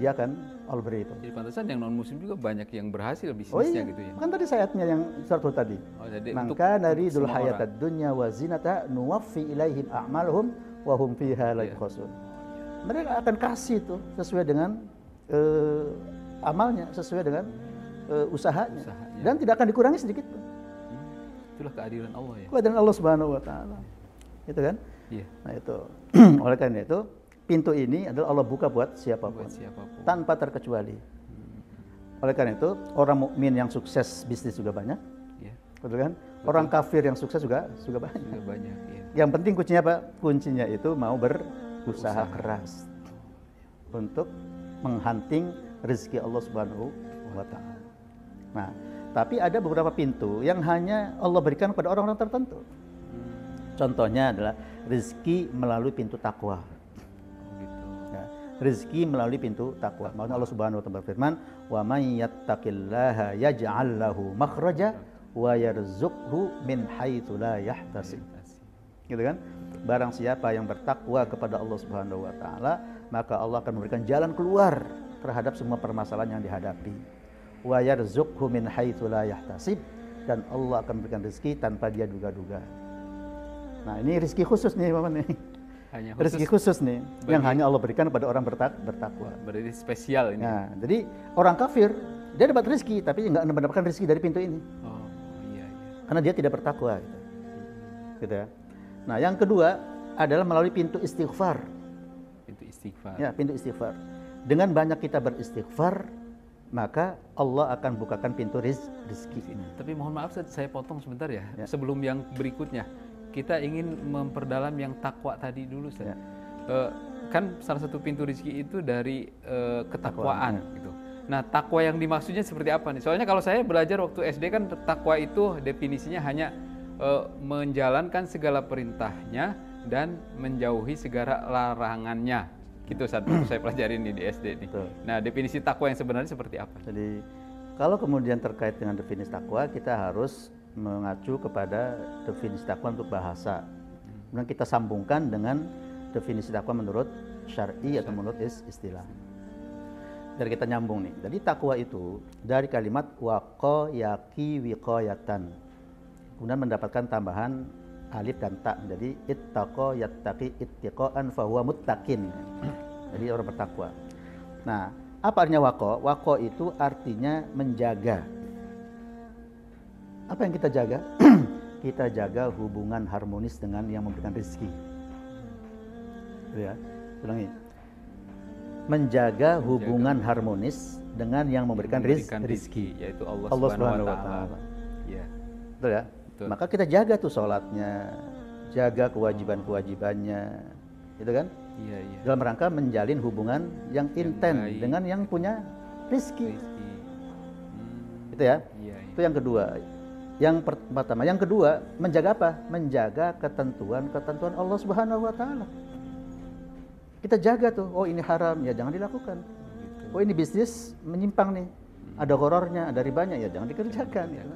S1: dia akan Allah beri itu.
S2: Jadi pantesan yang non muslim juga banyak yang berhasil
S1: Oh
S2: bisnisnya
S1: iya,
S2: gitu ya.
S1: kan tadi sayatnya yang surat Hud tadi.
S2: Oh, jadi
S1: Maka dari dul
S2: semua
S1: hayatad dunya wa zinata nuwaffi ilaihim a'malhum wa hum fiha la yukhsun. Mereka akan kasih itu sesuai dengan amalnya, sesuai dengan usahanya. Dan tidak akan dikurangi sedikit pun.
S2: Itulah keadilan Allah ya.
S1: Keadilan Allah Subhanahu wa taala. Itu kan?
S2: Iya.
S1: Nah itu. Oleh karena itu, pintu ini adalah Allah buka buat siapapun.
S2: Buat siapapun.
S1: Tanpa terkecuali. Oleh karena itu, orang mukmin yang sukses bisnis juga banyak.
S2: Iya.
S1: Betul kan? Orang kafir yang sukses juga banyak.
S2: Juga banyak ya.
S1: Yang penting kuncinya apa? Kuncinya itu mau berusaha keras untuk menghunting rezeki Allah Subhanahu wa taala. Nah, tapi ada beberapa pintu yang hanya Allah berikan kepada orang-orang tertentu. Contohnya adalah rezeki melalui pintu takwa.
S2: Gitu.
S1: Ya, rezeki melalui pintu takwa. Makanya Allah Subhanahu wa taala berfirman, "Wa may yattaqillaha yaj'al lahu makhraja wa yarzuqhu min haitsu la yahtasib." Gitu kan? Barang siapa yang bertakwa kepada Allah Subhanahu wa taala, maka Allah akan memberikan jalan keluar terhadap semua permasalahan yang dihadapi. Wa yarzuqhu min haitsu la yahtasib, dan Allah akan memberikan rezeki tanpa dia duga-duga. Nah, ini rezeki khusus nih, Bapak nih.
S2: Hanya
S1: Rezeki khusus nih yang hanya Allah berikan kepada orang bertakwa.
S2: berarti spesial ini.
S1: Nah, jadi orang kafir dia dapat rezeki tapi nggak mendapatkan rezeki dari pintu ini.
S2: Oh iya.
S1: Karena dia tidak bertakwa gitu. Gitu ya. Nah, yang kedua adalah melalui pintu istighfar.
S2: Pintu istighfar.
S1: Ya, pintu istighfar. Dengan banyak kita beristighfar, maka Allah akan bukakan pintu rezeki.
S2: Tapi mohon maaf saya potong sebentar ya.
S1: Ya.
S2: Sebelum yang berikutnya, kita ingin memperdalam yang takwa tadi dulu Ustaz.
S1: Ya.
S2: Kan salah satu pintu rezeki itu dari ketakwaan gitu. Nah, takwa yang dimaksudnya seperti apa nih? Soalnya kalau saya belajar waktu SD kan takwa itu definisinya hanya menjalankan segala perintahnya dan menjauhi segala larangannya. Gitu saat saya pelajarin di SD nih.
S1: Betul.
S2: Nah, definisi takwa yang sebenarnya seperti apa?
S1: Jadi kalau kemudian terkait dengan definisi takwa, kita harus mengacu kepada definisi takwa untuk bahasa. Kemudian kita sambungkan dengan definisi takwa menurut syar'i atau menurut istilah. Dari kita nyambung nih. Jadi takwa itu dari kalimat waqa yaqi wiqayatan. Kemudian mendapatkan tambahan alif dan ta. Jadi ittaqa yattaqi ittiqaan fahuwa muttaqin. Jadi orang bertakwa. Nah, apa artinya waqa? Waqa itu artinya menjaga. Apa yang kita jaga? Kita jaga hubungan harmonis dengan yang memberikan rezeki. Ya, ulangi. Menjaga hubungan harmonis dengan yang memberikan rezeki,
S2: yaitu Allah
S1: Subhanahu wa Ta'ala. Ya. Betul ya? Betul. Maka kita jaga tuh sholatnya, jaga kewajiban-kewajibannya, gitu kan? Iya. Dalam rangka menjalin hubungan yang intens dengan yang punya rezeki. Itu ya? Iya. Itu yang kedua. Yang pertama, yang kedua menjaga apa? Menjaga ketentuan Allah Subhanahu wa Ta'ala. Kita jaga tuh, oh ini haram, ya jangan dilakukan. Gitu. Oh ini bisnis menyimpang nih, ada horornya, ada ribanya, ya jangan dikerjakan. Gitu.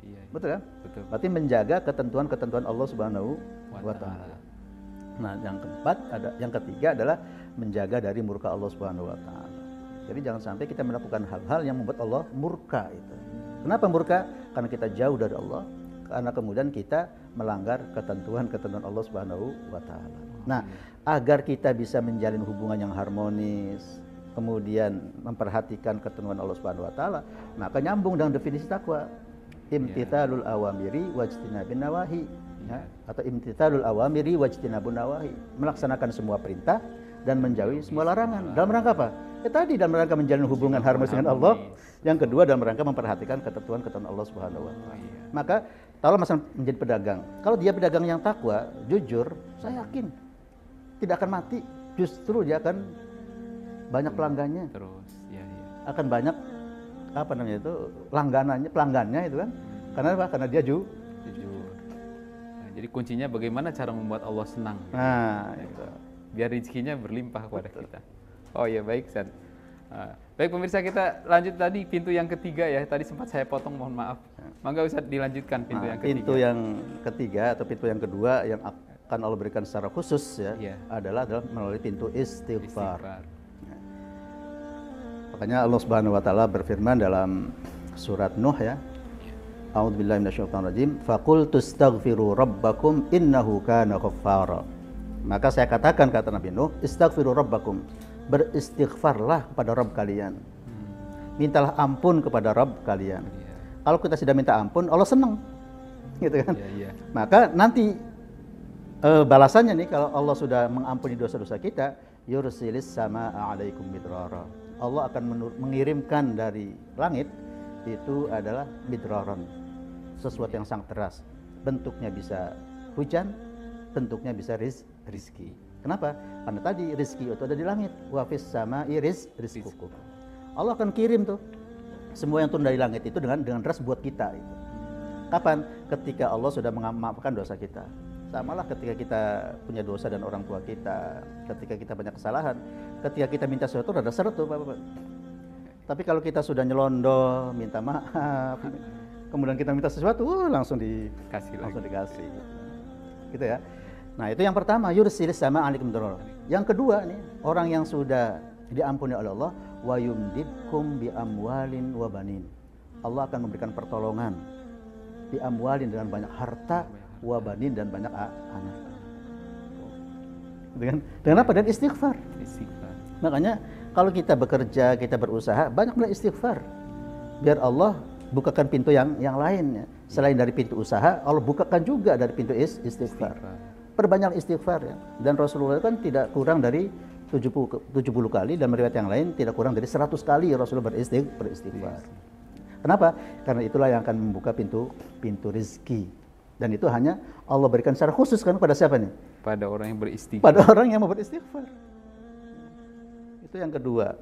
S1: Iya. Betul kan? Betul. Berarti menjaga ketentuan Allah Subhanahu wa Ta'ala. Nah, yang ketiga adalah menjaga dari murka Allah Subhanahu wa Ta'ala. Jadi jangan sampai kita melakukan hal-hal yang membuat Allah murka itu. Kenapa murka? Karena kita jauh dari Allah, karena kemudian kita melanggar ketentuan Allah Subhanahu wa Ta'ala. Nah, agar kita bisa menjalin hubungan yang harmonis, kemudian memperhatikan ketentuan Allah Subhanahu wa Ta'ala, maka nyambung dengan definisi takwa. Imtithalul awamiri wajtinabun nawahi. Ya, atau imtithalul awamiri wajtinabun nawahi. Melaksanakan semua perintah dan menjauhi semua larangan. Dalam rangka apa? Ya tadi dalam rangka menjalin hubungan harmonis dengan Allah. Yang kedua dalam rangka memperhatikan ketentuan Allah Subhanahu wa Ta'ala. Maka kalau masalah menjadi pedagang, kalau dia pedagang yang takwa, jujur, saya yakin tidak akan mati, justru dia akan banyak pelanggannya. Terus, akan banyak pelanggannya itu kan. Karena apa? Karena dia jujur.
S2: Nah, jadi kuncinya bagaimana cara membuat Allah senang.
S1: Nah, itu.
S2: Biar rezekinya berlimpah kepada kita. Oh ya, baik, Ustaz. Baik pemirsa, kita lanjut tadi pintu yang ketiga ya. Tadi sempat saya potong, mohon maaf. Mangga Ustaz dilanjutkan pintu yang ketiga.
S1: Pintu yang ketiga atau pintu yang kedua yang akan Allah berikan secara khusus ya, adalah melalui pintu istighfar. Ya. Makanya Allah Subhanahu wa Ta'ala berfirman dalam surat Nuh ya. A'udzubillahi minasyaitonirrajim. Faqultu astaghfiru rabbakum innahu kana ghaffara. Maka saya katakan, kata Nabi Nuh, istaghfiru rabbakum, beristighfarlah kepada Rabb kalian. Mintalah ampun kepada Rabb kalian. Kalau kita sudah minta ampun, Allah senang. Gitu kan? Maka nanti balasannya nih, kalau Allah sudah mengampuni dosa-dosa kita, yursilis sama alaikum midrara. Allah akan mengirimkan dari langit, itu adalah midraran, sesuatu yang sangat deras. Bentuknya bisa hujan, bentuknya bisa rizki. Kenapa? Karena tadi rizki itu ada di langit. Wa fis sama'i rizqukum. Allah akan kirim tuh semua yang turun dari langit itu dengan deras buat kita itu. Kapan? Ketika Allah sudah memaafkan dosa kita. Samalah ketika kita punya dosa dan orang tua kita, ketika kita banyak kesalahan, ketika kita minta sesuatu ada syarat tuh, Bapak. Tapi kalau kita sudah nyelondoh, minta maaf, kemudian kita minta sesuatu, langsung dikasih. Gitu ya. Nah, itu yang pertama, yursilis sama alaikum midrara. Yang kedua nih, orang yang sudah diampuni oleh Allah, wa yumdidkum bi amwalin wa banin. Allah akan memberikan pertolongan bi amwalin dengan banyak harta, wa banin dan banyak anak. Dengan apa? Dan istighfar. Makanya kalau kita bekerja, kita berusaha, banyaklah istighfar. Biar Allah bukakan pintu yang lainnya. Selain dari pintu usaha, Allah bukakan juga dari pintu istighfar. Perbanyak istighfar ya. Dan Rasulullah kan tidak kurang dari 70 kali, dan meriwayat yang lain tidak kurang dari 100 kali Rasulullah beristighfar. Kenapa? Karena itulah yang akan membuka pintu rezeki. Dan itu hanya Allah berikan secara khusus kan pada siapa nih?
S2: Pada orang yang beristighfar.
S1: Pada orang yang mau beristighfar. Itu yang kedua.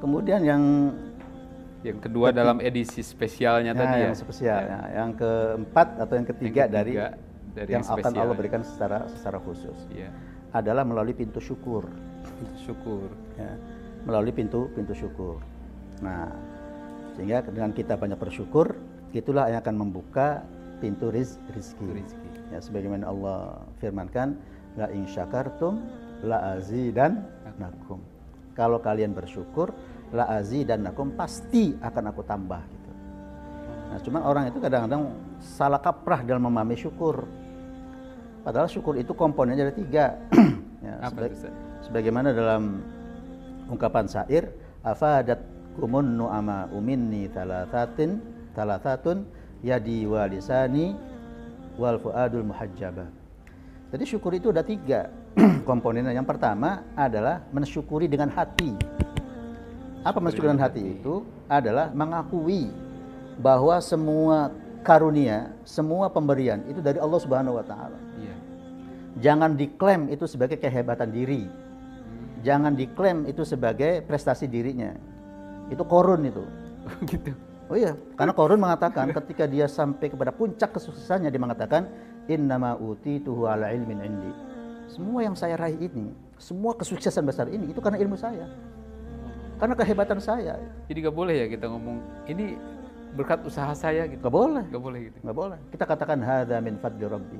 S1: Kemudian yang
S2: kedua dalam edisi spesialnya tadi ya.
S1: Yang spesial. Ya. Yang keempat atau yang ketiga dari yang akan Allah berikan secara khusus. Ya. Adalah melalui pintu syukur.
S2: Pintu syukur.
S1: Ya. Melalui pintu syukur. Nah, Sehingga dengan kita banyak bersyukur, itulah yang akan membuka pintu rizki. Ya, sebagaimana Allah firmankan, la in syakartum la azidannakum. Kalau kalian bersyukur, la azidannakum, pasti akan aku tambah gitu. Nah, cuma orang itu kadang-kadang salah kaprah dalam memahami syukur. Padahal syukur itu komponennya ada 3. Ya, sebagaimana dalam ungkapan syair, afadat kumun nu'ama uminni talathatun yadi wa lisani wal fuadul muhajjaba. Jadi syukur itu ada 3 komponennya. Yang pertama adalah mensyukuri dengan hati. Apa mensyukuri dengan hati itu? Adalah mengakui bahwa semua karunia, semua pemberian itu dari Allah Subhanahu wa taala. Iya. Jangan diklaim itu sebagai kehebatan diri. Jangan diklaim itu sebagai prestasi dirinya. Itu Qarun itu.
S2: Gitu.
S1: Oh iya, karena Qarun mengatakan ketika dia sampai kepada puncak kesuksesannya, dia mengatakan innama utituhu ala ilmin indi. Semua yang saya raih ini, semua kesuksesan besar ini itu karena ilmu saya. Karena kehebatan saya.
S2: Jadi gak boleh ya kita ngomong ini berkat usaha saya gitu.
S1: Gak boleh.
S2: Gak boleh gitu.
S1: Gak boleh. Kita katakan hadza min fadli rabbi.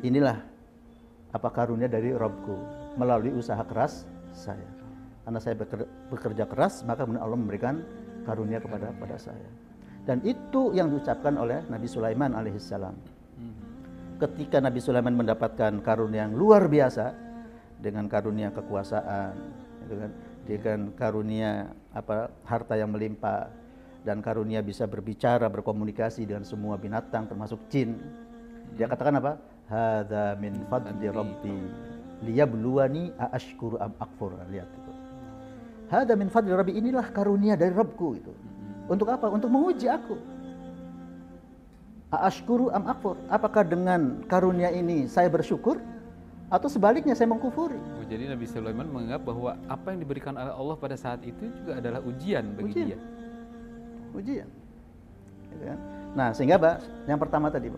S1: Inilah apa karunia dari Rabbku melalui usaha keras saya. Karena saya bekerja keras, maka Allah memberikan karunia kepada saya. Dan itu yang diucapkan oleh Nabi Sulaiman alaihissalam. Ketika Nabi Sulaiman mendapatkan karunia yang luar biasa dengan karunia kekuasaan, dengan karunia harta yang melimpah, dan karunia bisa berbicara, berkomunikasi dengan semua binatang termasuk jin. Dia katakan apa? Hadza min fadli rabbi liyabluwani aashkuru am akfur. Lihat itu. Hadza min fadli rabbi, inilah karunia dari Rabbku itu. Untuk apa? Untuk menguji aku. Aashkuru am akfur. Apakah dengan karunia ini saya bersyukur atau sebaliknya saya mengkufuri?
S2: Oh, jadi Nabi Sulaiman menganggap bahwa apa yang diberikan oleh Allah pada saat itu juga adalah ujian bagi dia. Ujian.
S1: Gitu kan? Nah, sehingga yang pertama tadi,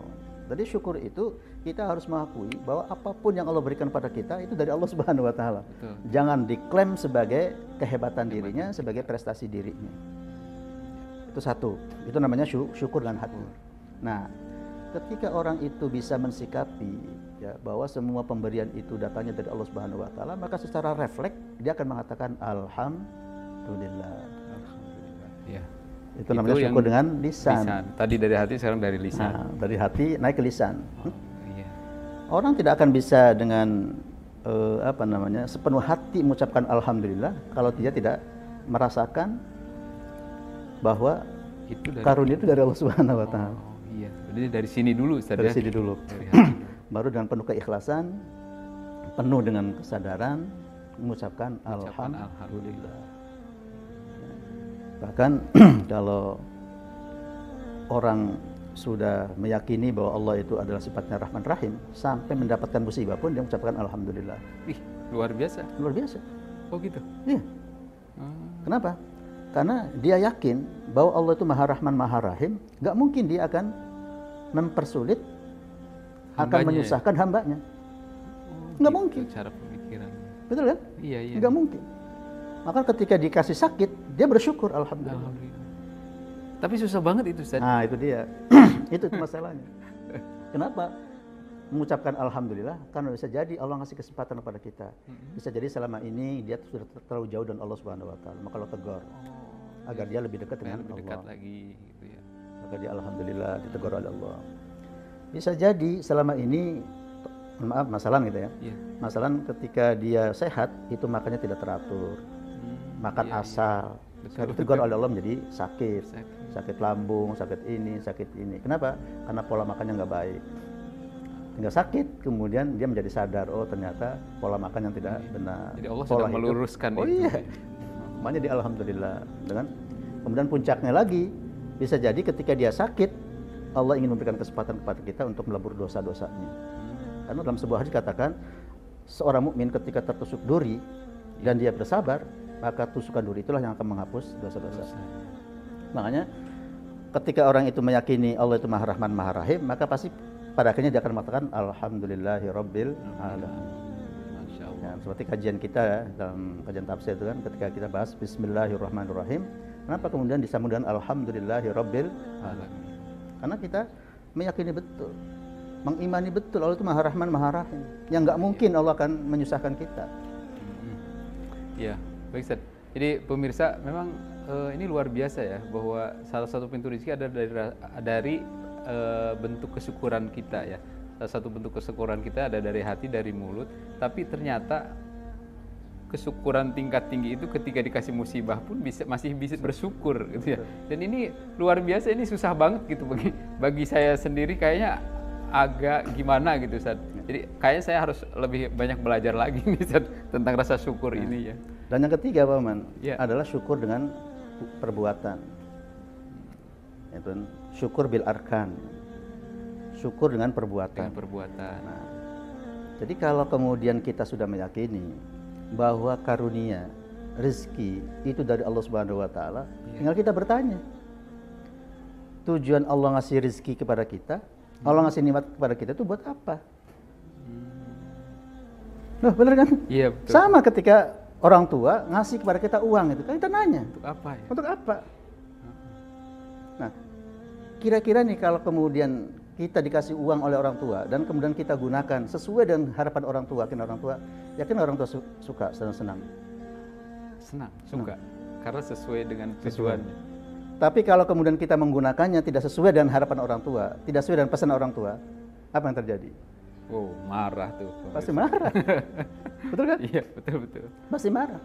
S1: tadi syukur itu kita harus mengakui bahwa apapun yang Allah berikan pada kita itu dari Allah Subhanahu wa taala. Jangan diklaim sebagai kehebatan dirinya, sebagai prestasi dirinya. Itu satu. Itu namanya syukur dengan hati. Nah, ketika orang itu bisa mensikapi ya bahwa semua pemberian itu datangnya dari Allah Subhanahu wa taala, maka secara refleks dia akan mengatakan alhamdulillah.
S2: Alhamdulillah. Ya.
S1: Itu namanya syukur dengan lisan.
S2: Tadi dari hati, sekarang dari lisan.
S1: Nah, dari hati naik ke lisan. Iya. Orang tidak akan bisa dengan sepenuh hati mengucapkan alhamdulillah kalau dia tidak merasakan bahwa itu karunia itu dari Allah Subhanahu wa taala.
S2: Iya. Jadi dari sini dulu, Ustaz.
S1: Dari sini dulu. Baru dengan penuh keikhlasan, penuh dengan kesadaran mengucapkan alhamdulillah. Bahkan kalau orang sudah meyakini bahwa Allah itu adalah sifatnya Rahman Rahim, sampai mendapatkan musibah pun dia mengucapkan alhamdulillah.
S2: Ih, luar biasa.
S1: Luar biasa.
S2: Oh gitu?
S1: Iya. Kenapa? Karena dia yakin bahwa Allah itu Maha Rahman Maha Rahim, nggak mungkin dia akan mempersulit, akan menyusahkan hambanya. Nggak mungkin.
S2: Cara pemikiran.
S1: Betul kan?
S2: Iya, iya.
S1: Nggak mungkin. Maka ketika dikasih sakit, dia bersyukur alhamdulillah.
S2: Tapi susah banget itu, Ustaz.
S1: Nah, itu dia. itu masalahnya. Kenapa? Mengucapkan alhamdulillah karena bisa jadi Allah ngasih kesempatan kepada kita. Bisa jadi selama ini dia sudah terlalu jauh dengan Allah Subhanahu wa taala. Maka Allah tegur agar dia lebih dekat dengan Allah.
S2: Dekat lagi gitu ya.
S1: Maka dia alhamdulillah ditegur oleh Allah. Bisa jadi selama ini masalah gitu ya. Yeah. Masalah ketika dia sehat itu makannya tidak teratur. Makan asal. Ditegur oleh Allah menjadi sakit lambung, sakit ini. Kenapa? Karena pola makannya nggak baik. Tinggal sakit, kemudian dia menjadi sadar, oh ternyata pola makan yang tidak benar.
S2: Jadi Allah sedang meluruskan itu.
S1: Oh iya. Makanya dia alhamdulillah. Kemudian puncaknya lagi, bisa jadi ketika dia sakit, Allah ingin memberikan kesempatan kepada kita untuk melebur dosa-dosanya. Karena dalam sebuah hadis katakan, seorang mukmin ketika tertusuk duri dan dia bersabar, maka tusukan duri itulah yang akan menghapus dosa-dosa. Makanya ketika orang itu meyakini Allah itu Maha Rahman Maha Rahim, maka pasti pada akhirnya dia akan mengatakan alhamdulillahirabbil alamin. Masyaallah. Ya, seperti kajian kita dalam kajian tafsir itu kan ketika kita bahas bismillahirrahmanirrahim, Kenapa kemudian disambung dengan alhamdulillahirabbil
S2: Alamin.
S1: Karena kita meyakini betul, mengimani betul Allah itu Maha Rahman, Maha Rahim. Yang nggak mungkin Allah akan menyusahkan kita.
S2: Ya, baik Ustaz. Jadi pemirsa, memang ini luar biasa ya, bahwa salah satu pintu rezeki ada dari bentuk kesyukuran kita ya. Salah satu bentuk kesyukuran kita ada dari hati, dari mulut. Tapi ternyata kesyukuran tingkat tinggi itu ketika dikasih musibah pun masih bisa bersyukur gitu ya. Dan ini luar biasa, ini susah banget gitu bagi saya sendiri, kayaknya agak gimana gitu Ustaz. Jadi kayaknya saya harus lebih banyak belajar lagi nih Ustaz tentang rasa syukur ini ya.
S1: Dan yang ketiga Pak Man,
S2: Ya.
S1: adalah syukur dengan perbuatan. Itu syukur bil arkan. Syukur dengan perbuatan.
S2: Dengan perbuatan.
S1: Nah, jadi kalau kemudian kita sudah meyakini bahwa karunia rezeki itu dari Allah Subhanahu wa taala, tinggal kita bertanya. Tujuan Allah ngasih rezeki kepada kita, Allah ngasih nikmat kepada kita itu buat apa? Nah, benar kan?
S2: Iya, betul.
S1: Sama ketika orang tua ngasih kepada kita uang itu, kan kita nanya,
S2: Untuk apa ya?
S1: untuk apa? Nah, kira-kira nih kalau kemudian kita dikasih uang oleh orang tua dan kemudian kita gunakan sesuai dengan harapan orang tua, yakin orang tua suka, senang.
S2: Senang, suka. Karena sesuai dengan tujuannya.
S1: Tapi kalau kemudian kita menggunakannya tidak sesuai dengan harapan orang tua, tidak sesuai dengan pesan orang tua, apa yang terjadi?
S2: Oh, marah tuh.
S1: Pasti marah. Betul kan?
S2: Iya, betul.
S1: Pasti marah.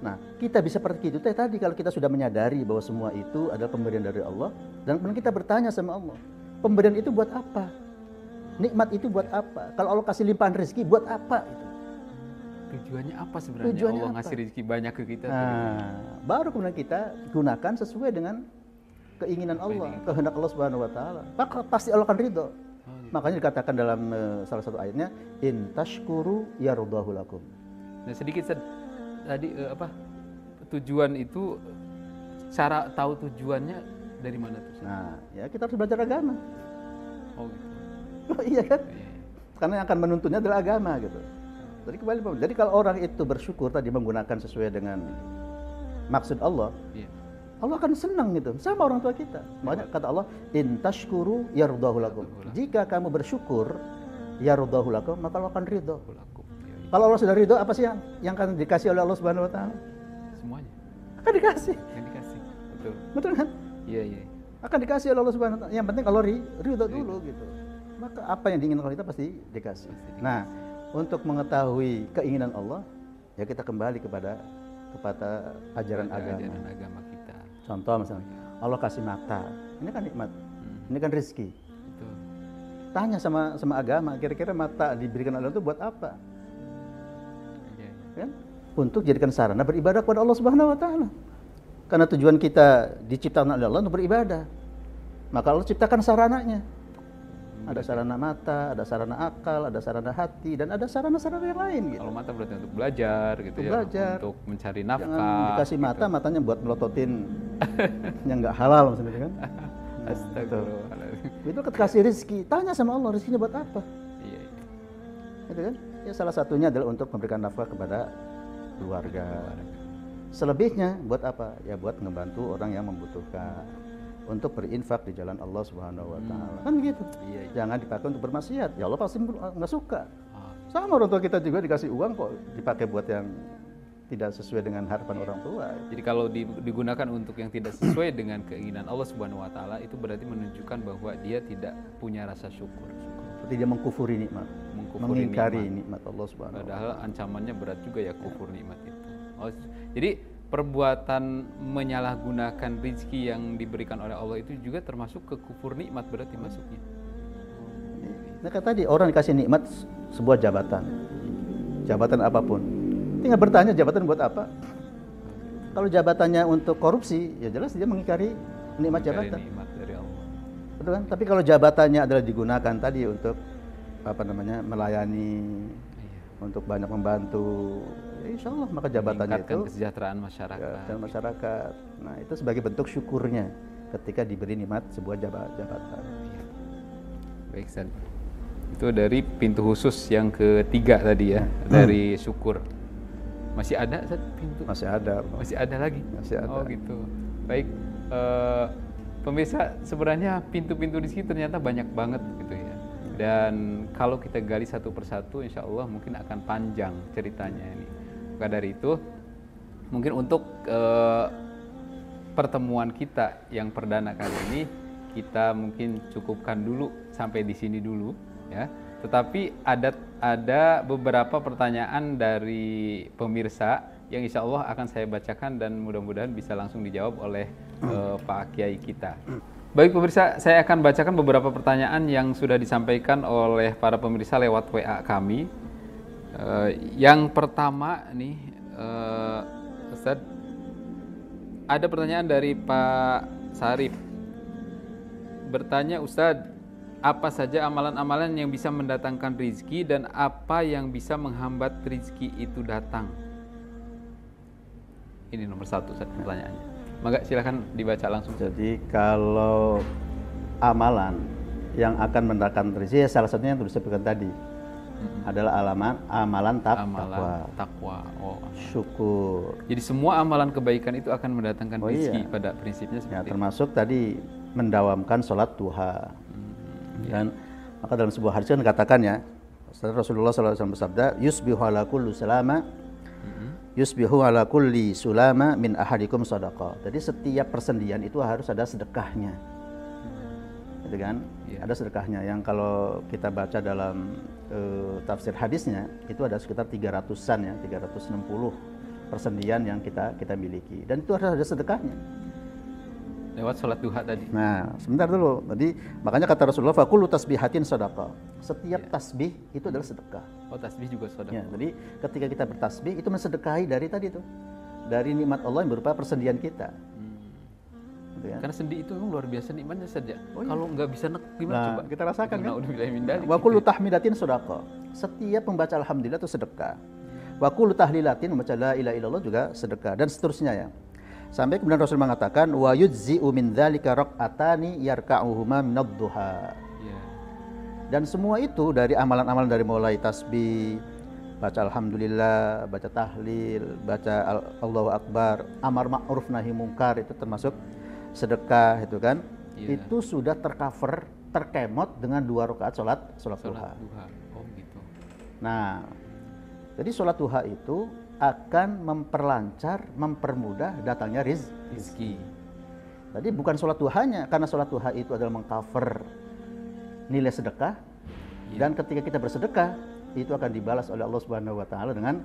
S1: Nah, kita bisa seperti itu tadi kalau kita sudah menyadari bahwa semua itu adalah pemberian dari Allah dan kemudian kita bertanya sama Allah, pemberian itu buat apa? Nikmat itu buat apa? Kalau Allah kasih limpahan rezeki buat apa itu?
S2: Tujuannya apa sebenarnya
S1: Tujuannya
S2: Allah
S1: apa?
S2: ngasih rezeki banyak ke kita?
S1: Nah, baru kemudian kita gunakan sesuai dengan keinginan Allah, kehendak Allah Subhanahu wa taala. Maka pasti Allah akan ridho. Makanya dikatakan dalam salah satu ayatnya, in tashkuru yardahu lakum.
S2: Nah, sedikit tadi tujuan itu, cara tahu tujuannya dari mana tuh?
S1: Nah, ya kita harus belajar agama.
S2: Oh, gitu.
S1: Oh, iya kan?
S2: Iya.
S1: Karena yang akan menuntunnya adalah agama gitu. Jadi kalau orang itu bersyukur tadi menggunakan sesuai dengan maksud Allah,
S2: Iya.
S1: Allah akan senang gitu. Sama orang tua kita. Makanya kata Allah, in tashkuru yardahu lakum. Jika kamu bersyukur yardahu lakum, maka Allah akan ridho.
S2: Aku.
S1: Kalau Allah sudah ridho, apa sih yang akan dikasih oleh Allah Subhanahu wa taala?
S2: Semuanya
S1: Akan dikasih.
S2: yang dikasih. Betul.
S1: Betul kan?
S2: Iya.
S1: Akan dikasih oleh Allah Subhanahu wa taala. Yang penting kalau ridho dulu gitu. Maka apa yang diinginkan oleh kita pasti dikasih. Nah, untuk mengetahui keinginan Allah, ya kita kembali kepada ajaran agama.
S2: Ajaran agama kita.
S1: Contoh misalnya, Allah kasih mata, ini kan nikmat, ini kan rezeki.
S2: Betul.
S1: Tanya sama agama, kira-kira mata diberikan Allah itu buat apa?
S2: Iya.
S1: Kan? Untuk jadikan sarana beribadah kepada Allah Subhanahu wa taala. Karena tujuan kita diciptakan oleh Allah untuk beribadah. Maka Allah ciptakan sarananya. Ada sarana mata, ada sarana akal, ada sarana hati, dan ada sarana-sarana yang lain gitu.
S2: Kalau mata berarti untuk belajar gitu
S1: Untuk
S2: ya,
S1: belajar.
S2: untuk mencari
S1: Jangan
S2: nafkah.
S1: dikasih mata, matanya buat melototin yang nggak halal maksudnya kan.
S2: Astagfirullahaladzim.
S1: Itu ketika kasih rezeki, tanya sama Allah rezekinya buat apa?
S2: Iya.
S1: Gitu kan? Ya salah satunya adalah untuk memberikan nafkah kepada keluarga. Selebihnya buat apa? Ya buat membantu orang yang membutuhkan. Untuk berinfak di jalan Allah Subhanahu wa taala. Kan gitu.
S2: Iya.
S1: Jangan dipakai untuk bermaksiat. Ya Allah pasti nggak suka.
S2: Ah,
S1: Sama orang tua kita juga dikasih uang kok dipakai buat yang tidak sesuai dengan harapan orang tua.
S2: Jadi kalau digunakan untuk yang tidak sesuai dengan keinginan Allah Subhanahu wa taala, itu berarti menunjukkan bahwa dia tidak punya rasa syukur.
S1: Seperti dia mengkufuri nikmat, mengingkari nikmat Allah Subhanahu wa taala.
S2: Padahal ancamannya berat juga ya kufur nikmat itu. Oh, jadi perbuatan menyalahgunakan rezeki yang diberikan oleh Allah itu juga termasuk ke kufur nikmat berarti masuknya.
S1: Nah kata tadi orang dikasih nikmat sebuah jabatan apapun, tinggal bertanya jabatan buat apa. Kalau jabatannya untuk korupsi, ya jelas dia mengingkari nikmat jabatan.
S2: Nikmat dari Allah.
S1: Betul kan? Tapi kalau jabatannya adalah digunakan tadi untuk melayani, untuk banyak membantu, ya insya Allah maka jabatannya
S2: Meningkatkan
S1: itu
S2: kesejahteraan masyarakat.
S1: dan masyarakat. Nah itu sebagai bentuk syukurnya ketika diberi nikmat sebuah jabatan.
S2: Iya. Baik, San. Itu dari pintu khusus yang ketiga tadi ya, dari syukur. Masih ada Ustaz, pintu?
S1: Masih ada.
S2: Masih ada lagi?
S1: Masih ada.
S2: Oh gitu. Baik, pemirsa, sebenarnya pintu-pintu rezeki ternyata banyak banget gitu ya. Dan kalau kita gali satu persatu, insya Allah mungkin akan panjang ceritanya ini. Maka dari itu, mungkin untuk pertemuan kita yang perdana kali ini, kita mungkin cukupkan dulu sampai di sini dulu ya. Tetapi ada beberapa pertanyaan dari pemirsa yang insya Allah akan saya bacakan dan mudah-mudahan bisa langsung dijawab oleh Pak Kiai kita. Baik pemirsa, saya akan bacakan beberapa pertanyaan yang sudah disampaikan oleh para pemirsa lewat WA kami. Yang pertama nih, Ustadz, ada pertanyaan dari Pak Sarip. Bertanya, Ustadz, apa saja amalan-amalan yang bisa mendatangkan rizki dan apa yang bisa menghambat rizki itu datang? Ini nomor satu Ustadz pertanyaannya. Maka silakan dibaca langsung.
S1: Jadi kalau amalan yang akan mendatangkan rezeki, salah satunya yang disebutkan tadi adalah amalan takwa.
S2: Oh.
S1: Syukur.
S2: Jadi semua amalan kebaikan itu akan mendatangkan rezeki pada prinsipnya seperti itu.
S1: Termasuk tadi mendawamkan sholat duha. Dan maka dalam sebuah hadis kan dikatakan ya, Rasulullah SAW bersabda, yusbihu ala kulli sulama yusbihu ala kulli sulama min ahadikum sadaqah. Jadi setiap persendian itu harus ada sedekahnya. Gitu kan? Ada sedekahnya yang kalau kita baca dalam tafsir hadisnya itu ada sekitar 300-an ya, 360 persendian yang kita miliki. Dan itu harus ada sedekahnya.
S2: Lewat sholat duha tadi.
S1: Nah, sebentar dulu. Tadi makanya kata Rasulullah, fakullu tasbihatin sedekah. Setiap tasbih itu adalah sedekah.
S2: Oh, tasbih juga sedekah.
S1: Ya, jadi ketika kita bertasbih itu mensedekahi dari tadi tuh. Dari nikmat Allah yang berupa persendian kita. Gitu ya.
S2: Karena sendi itu memang luar biasa nikmatnya saja. Kalau nggak bisa gimana coba?
S1: Kita rasakan kan?
S2: Wa
S1: kullu tahmidatin sedekah. Setiap membaca alhamdulillah itu sedekah. Wa kullu tahlilatin membaca la ilaha illallah juga sedekah dan seterusnya ya. Sampai kemudian Rasul mengatakan wa yujzi'u min dzalika rak'atani yarka'uhuma minad duha. Dan semua itu dari amalan-amalan dari mulai tasbih, baca alhamdulillah, baca tahlil, baca Allahu akbar, amar ma'ruf nahi mungkar itu termasuk sedekah itu kan. Itu sudah tercover, terkemot dengan 2 rakaat salat duha.
S2: Oh gitu.
S1: Nah, jadi salat duha itu akan memperlancar, mempermudah datangnya rizki. Tadi bukan sholat duhanya, karena sholat duha itu adalah mengcover nilai sedekah, dan ketika kita bersedekah itu akan dibalas oleh Allah Subhanahu Wa Taala dengan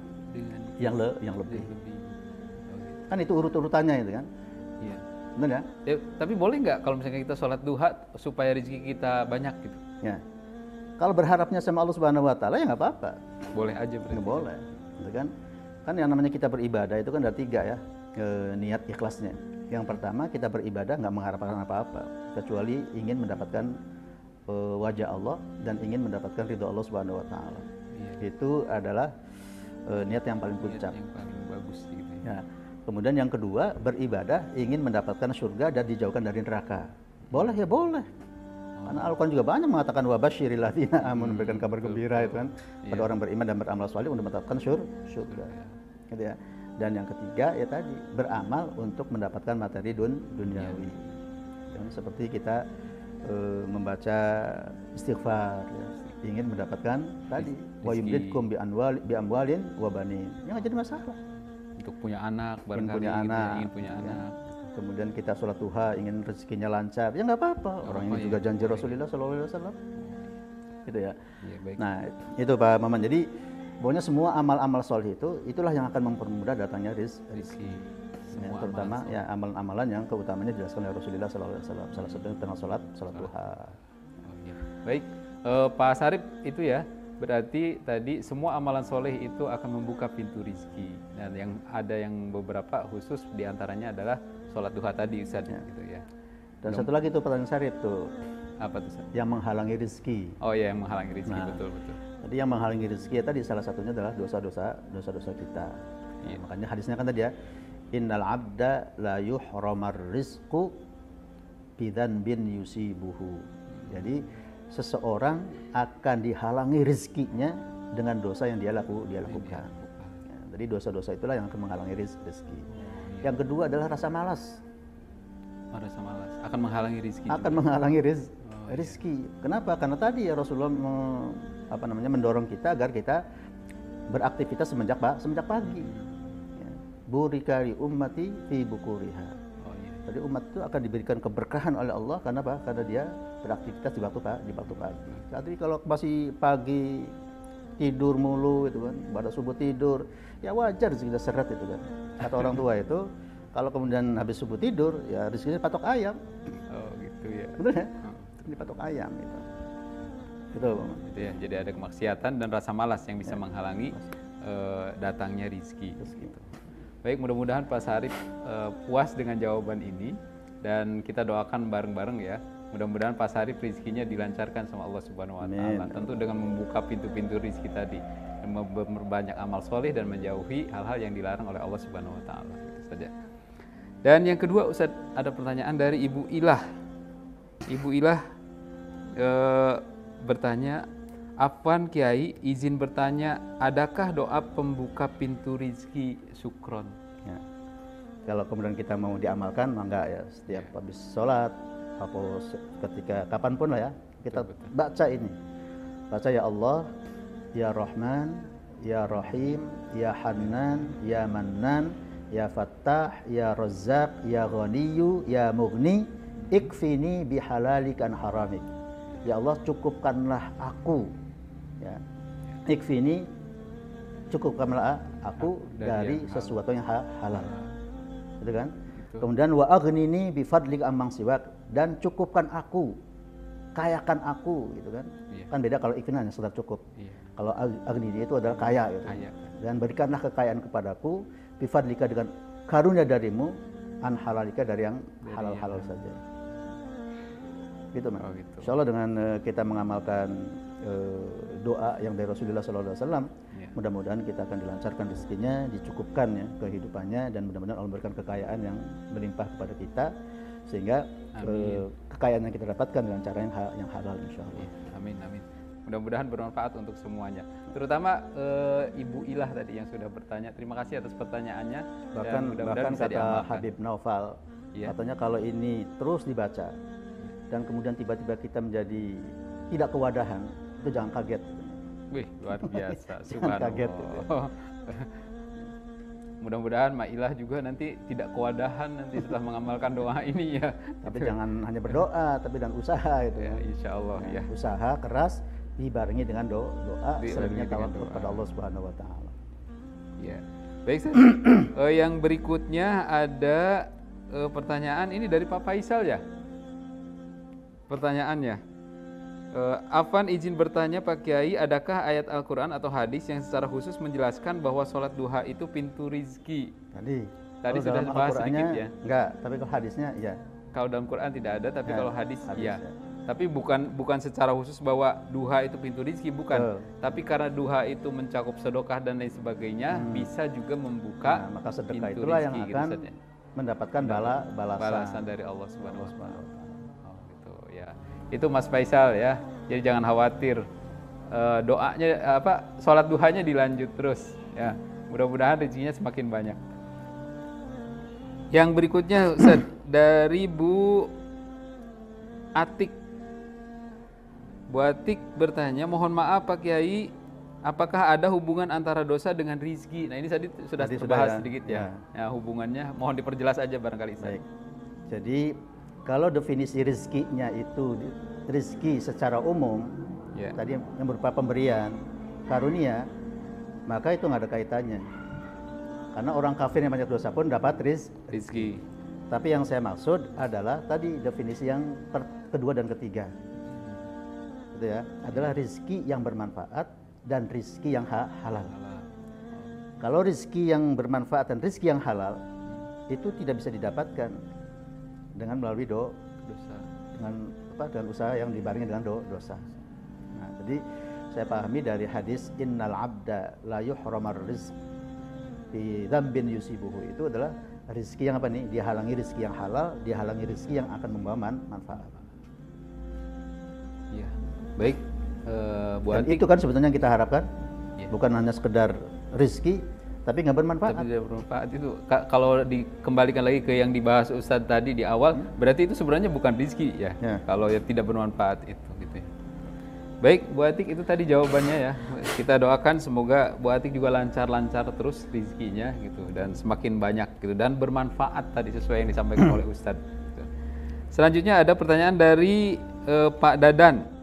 S1: yang lebih. Kan itu urut-urutannya itu kan?
S2: Iya.
S1: Benar ya?
S2: Tapi boleh nggak kalau misalnya kita sholat duha supaya rezeki kita banyak gitu?
S1: Ya. Kalau berharapnya sama Allah Subhanahu Wa Taala ya nggak apa-apa.
S2: Boleh aja berarti.
S1: Nggak boleh, gitu kan? Kan yang namanya kita beribadah itu kan ada 3 ya, niat ikhlasnya. Yang pertama kita beribadah nggak mengharapkan apa-apa kecuali ingin mendapatkan wajah Allah dan ingin mendapatkan ridho Allah Subhanahu Wa Taala. Itu adalah niat yang paling puncak.
S2: Yang paling bagus gitu
S1: ya. Kemudian yang kedua beribadah ingin mendapatkan surga dan dijauhkan dari neraka. Boleh ya boleh. Karena Al-Quran juga banyak mengatakan wa basyiril ladzina amanu, memberikan kabar gembira itu kan pada orang beriman dan beramal saleh untuk mendapatkan surga. Gitu ya. Dan yang ketiga ya tadi beramal untuk mendapatkan materi duniawi. Dan seperti kita membaca istighfar ya. Ingin mendapatkan tadi wa yumditkum bi amwalin wa banin. Yang jadi masalah.
S2: Untuk punya anak, barangkali ingin punya anak.
S1: Kemudian kita sholat duha ingin rezekinya lancar, ya nggak apa-apa. Orang ini juga janji Rasulullah SAW, gitu ya.
S2: Baik.
S1: Nah itu Pak Maman. Jadi pokoknya semua amal-amal soleh itulah yang akan mempermudah datangnya rezeki. Ya, terutama ya amalan-amalan yang keutamanya dijelaskan oleh Rasulullah SAW. Salah satunya tentang sholat duha.
S2: Baik, Pak Sarip itu ya. Berarti tadi semua amalan soleh itu akan membuka pintu rezeki. Dan yang beberapa khusus diantaranya adalah sholat duha tadi Ustaz gitu ya.
S1: Dan satu lagi tuh pertanyaan Sarip tuh.
S2: Apa tuh Ustaz?
S1: Yang menghalangi rezeki.
S2: Oh iya, yang menghalangi rezeki, betul.
S1: Tadi yang menghalangi rezeki tadi salah satunya adalah dosa-dosa kita. Nah, makanya hadisnya kan tadi ya, innal abda la yuhramar rizqu bidzanbin yusibuhu. Jadi seseorang akan dihalangi rezekinya dengan dosa yang dia lakukan. Ya, Jadi dosa-dosa itulah yang akan menghalangi rezeki. Yang kedua adalah rasa malas.
S2: Rasa malas akan menghalangi rezeki.
S1: Akan menghalangi rezeki. Kenapa? Karena tadi ya Rasulullah mendorong kita agar kita beraktivitas semenjak pagi. Ya. Burika li ummati fi bukuriha. Jadi umat itu akan diberikan keberkahan oleh Allah karena apa? Karena dia beraktivitas di waktu pagi. Jadi kalau masih pagi tidur mulu itu kan, pada subuh tidur, ya wajar rezekinya seret itu kan. Kata orang tua itu, kalau kemudian habis subuh tidur, ya rezekinya patok ayam.
S2: Oh gitu ya.
S1: Betul ya? Dipatok ayam gitu. Itu
S2: ya. Jadi ada kemaksiatan dan rasa malas yang bisa menghalangi datangnya rezeki. Gitu. Baik, mudah-mudahan Pak Sarif puas dengan jawaban ini dan kita doakan bareng-bareng ya. Mudah-mudahan Pak Sarif rezekinya dilancarkan sama Allah Subhanahu wa taala. Tentu dengan membuka pintu-pintu rezeki tadi, memperbanyak amal soleh dan menjauhi hal-hal yang dilarang oleh Allah Subhanahu wa taala. Itu saja. Dan yang kedua, Ustaz, ada pertanyaan dari Ibu Ilah. Ibu Ilah bertanya, Afwan Kiai, izin bertanya, adakah doa pembuka pintu rizki syukron?
S1: Ya. Kalau kemudian kita mau diamalkan, maka ya setiap habis sholat, atau ketika kapanpun lah ya, kita baca ini. Baca ya Allah, ya Rahman, ya Rahim, ya Hannan, ya Mannan, ya Fattah, ya Razzaq, ya Ghaniyu, ya Mughni, ikfini bihalalikan haramik. Ya Allah, cukupkanlah aku. Ya. Ikfini, cukupkanlah aku dari sesuatu yang halal. Gitu kan? Betul. Kemudian wa aghnini bi fadlik amang siwak, dan cukupkan aku, kayakan aku, gitu kan? Iya. Kan beda kalau ikfini hanya sekedar cukup. Iya. Kalau aghnini itu adalah kaya gitu. Kaya. Dan berikanlah kekayaan kepadaku bi fadlika, dengan karunia darimu, an halalika, dari yang halal-halal saja. Gitu, Mas. Gitu. Insyaallah dengan kita mengamalkan doa yang dari Rasulullah SAW, mudah-mudahan kita akan dilancarkan rezekinya, dicukupkan ya kehidupannya, dan mudah-mudahan Allah memberikan kekayaan yang melimpah kepada kita, sehingga kekayaan yang kita dapatkan dengan cara yang halal, insyaallah.
S2: Amin, amin. Mudah-mudahan bermanfaat untuk semuanya, terutama Ibu Ilah tadi yang sudah bertanya. Terima kasih atas pertanyaannya.
S1: Bahkan kata Habib Naufal, katanya kalau ini terus dibaca dan kemudian tiba-tiba kita menjadi tidak kewadahan, itu jangan kaget.
S2: Wih, luar biasa.
S1: Jangan kaget.
S2: Mudah-mudahan Mak Ilah juga nanti tidak kewadahan nanti setelah mengamalkan doa ini ya.
S1: Tapi jangan hanya berdoa, tapi dengan usaha itu.
S2: Ya, insya Allah ya.
S1: Usaha keras dibarengi dengan doa, selebihnya tawakal kepada Allah Subhanahu wa taala.
S2: Ya. Baik, yang berikutnya ada pertanyaan ini dari Pak Faisal ya. Pertanyaannya, Afwan izin bertanya Pak Kiai, adakah ayat Al-Quran atau hadis yang secara khusus menjelaskan bahwa sholat duha itu pintu rizki? Tadi sudah bahas sedikit ya?
S1: Enggak, tapi kalau hadisnya ya.
S2: Kalau dalam Quran tidak ada, tapi kalau hadis ya. Tapi bukan secara khusus bahwa duha itu pintu rizki, bukan. Tapi karena duha itu mencakup sedekah dan lain sebagainya, bisa juga membuka
S1: maka sedekah
S2: pintu
S1: itulah
S2: rizki,
S1: yang akan mendapatkan balasan
S2: dari Allah Subhanahu wa taala. Itu Mas Faisal ya, jadi jangan khawatir, doanya sholat duhanya dilanjut terus ya, mudah-mudahan rezekinya semakin banyak. Yang berikutnya Ustaz, dari Bu Atik. Bu Atik bertanya, mohon maaf Pak Kiai, apakah ada hubungan antara dosa dengan rizki? Nah ini tadi sudah terbahas sedikit ya. Hubungannya mohon diperjelas aja barangkali.
S1: Baik. Jadi kalau definisi rizkinya itu rizki secara umum, tadi yang berupa pemberian, karunia, maka itu nggak ada kaitannya. Karena orang kafir yang banyak dosa pun dapat rizki. Tapi yang saya maksud adalah tadi definisi yang kedua dan ketiga, gitu ya, adalah rizki yang bermanfaat dan rizki yang halal. Kalau rizki yang bermanfaat dan rizki yang halal itu tidak bisa didapatkan dengan melalui dosa, dengan usaha yang dibarengi dengan dosa. Nah, jadi saya pahami dari hadis innal abda la yuhramar rizq bi dzambin yusibuhu, itu adalah rezeki yang apa nih? Dihalangi rezeki yang halal, dihalangi rezeki yang akan membawa manfaat.
S2: Iya. Baik, Bu
S1: Atik, itu kan sebetulnya yang kita harapkan, bukan hanya sekedar rezeki, tapi nggak bermanfaat.
S2: Tapi tidak bermanfaat itu kalau dikembalikan lagi ke yang dibahas Ustadz tadi di awal, berarti itu sebenarnya bukan rezeki ya. Kalau yang tidak bermanfaat itu gitu ya. Baik, Bu Atik, itu tadi jawabannya ya. Kita doakan semoga Bu Atik juga lancar-lancar terus rezekinya gitu dan semakin banyak gitu dan bermanfaat tadi sesuai yang disampaikan oleh Ustadz. Gitu. Selanjutnya ada pertanyaan dari Pak Dadan.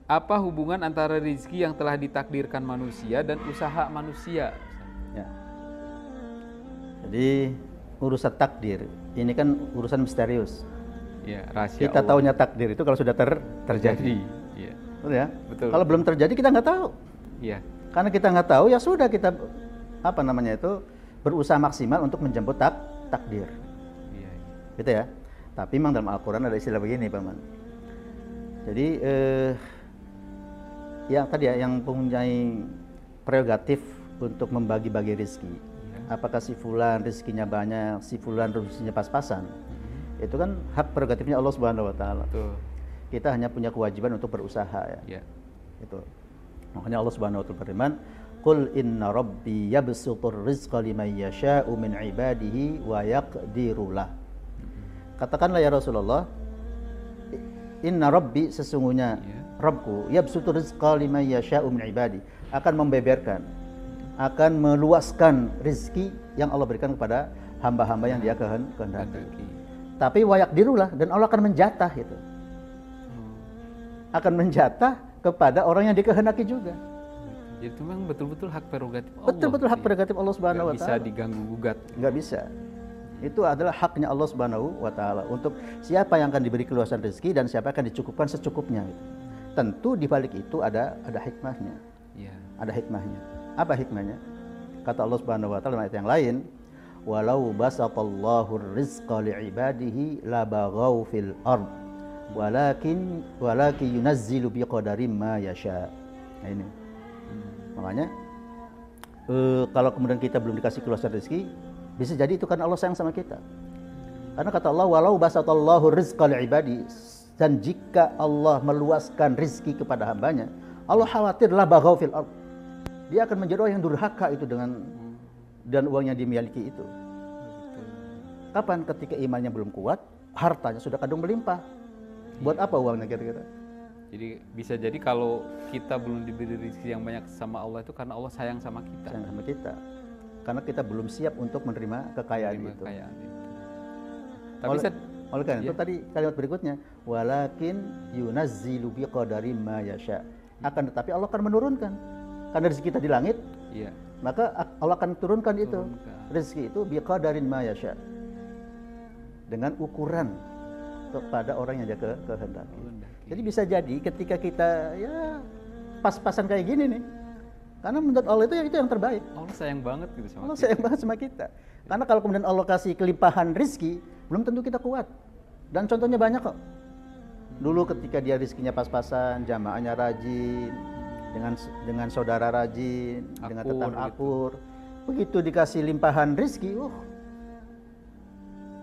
S2: Apa hubungan antara rezeki yang telah ditakdirkan manusia dan usaha manusia?
S1: Ya. Jadi urusan takdir ini kan urusan misterius.
S2: Ya, rahasia
S1: Kita
S2: Allah.
S1: taunya takdir itu kalau sudah terjadi.
S2: Iya.
S1: Betul ya?
S2: Betul.
S1: Kalau belum terjadi kita nggak tahu.
S2: Iya.
S1: Karena kita nggak tahu ya sudah kita berusaha maksimal untuk menjemput takdir.
S2: Iya.
S1: Gitu ya. Tapi memang dalam Al-Quran ada istilah begini, Paman. Jadi yang tadi ya, yang mempunyai prerogatif untuk membagi-bagi rezeki. Apakah si fulan rezekinya banyak, si fulan rezekinya pas-pasan? Itu kan hak prerogatifnya Allah Subhanahu wa taala. Kita hanya punya kewajiban untuk berusaha ya. Itu. Makanya Allah Subhanahu wa taala berfirman, "Qul inna rabbi yabsutur rizqa liman yasha'u min ibadihi wa yaqdiru lah." Katakanlah ya Rasulullah, inna rabbi, sesungguhnya Rabbku, yabsutur rizqa liman yasha'u min ibadi, akan membeberkan, akan meluaskan rezeki yang Allah berikan kepada hamba-hamba yang Dia kehendaki. Tapi wayak dirulah, dan Allah akan menjatah itu. Akan menjatah kepada orang yang dikehendaki juga.
S2: Jadi itu memang betul-betul hak prerogatif Allah.
S1: Betul-betul hak prerogatif Allah Subhanahu wa taala.
S2: Nggak bisa diganggu gugat.
S1: Nggak bisa. Itu adalah haknya Allah Subhanahu wa taala untuk siapa yang akan diberi keluasan rezeki dan siapa yang akan dicukupkan secukupnya. Tentu di balik itu ada hikmahnya. Ada hikmahnya. Apa hikmahnya? Kata Allah Subhanahu wa taala dalam ayat yang lain, walau basatallahu rizqa li'ibadihi labaghaw fil ard walakin yunazzilu biqadarin ma yasha. Nah ini. Makanya kalau kemudian kita belum dikasih keluasan rezeki, bisa jadi itu karena Allah sayang sama kita. Karena kata Allah, walau basatallahu rizqa li'ibadi, dan jika Allah meluaskan rezeki kepada hambanya, Allah khawatir labaghaw fil ard. Dia akan menjadi orang yang durhaka itu dan uang yang dimiliki itu. Kapan? Ketika imannya belum kuat, hartanya sudah kadung melimpah. Buat apa uangnya kira-kira?
S2: Jadi bisa jadi kalau kita belum diberi rezeki yang banyak sama Allah itu karena Allah sayang sama kita.
S1: Sayang sama kita. Karena kita belum siap untuk menerima kekayaan itu.
S2: Tapi
S1: oleh karena itu tadi kalimat berikutnya, walakin yunazzilu biqadarin ma yasha. Akan tetapi Allah akan menurunkan. Karena rezeki kita di langit, maka Allah akan turunkan itu. Rezeki itu biqadarin ma yasha. Dengan ukuran kepada orang yang Dia kehendaki. Jadi bisa jadi ketika kita ya pas-pasan kayak gini nih, karena menurut Allah itu yang terbaik.
S2: Allah sayang banget gitu sama
S1: Allah
S2: kita.
S1: sayang banget sama kita. Karena kalau kemudian Allah kasih kelimpahan rizki, belum tentu kita kuat. Dan contohnya banyak kok. Dulu ketika dia rizkinya pas-pasan, jamaahnya rajin, dengan saudara rajin, dengan tetangga akur. Begitu dikasih limpahan rizki,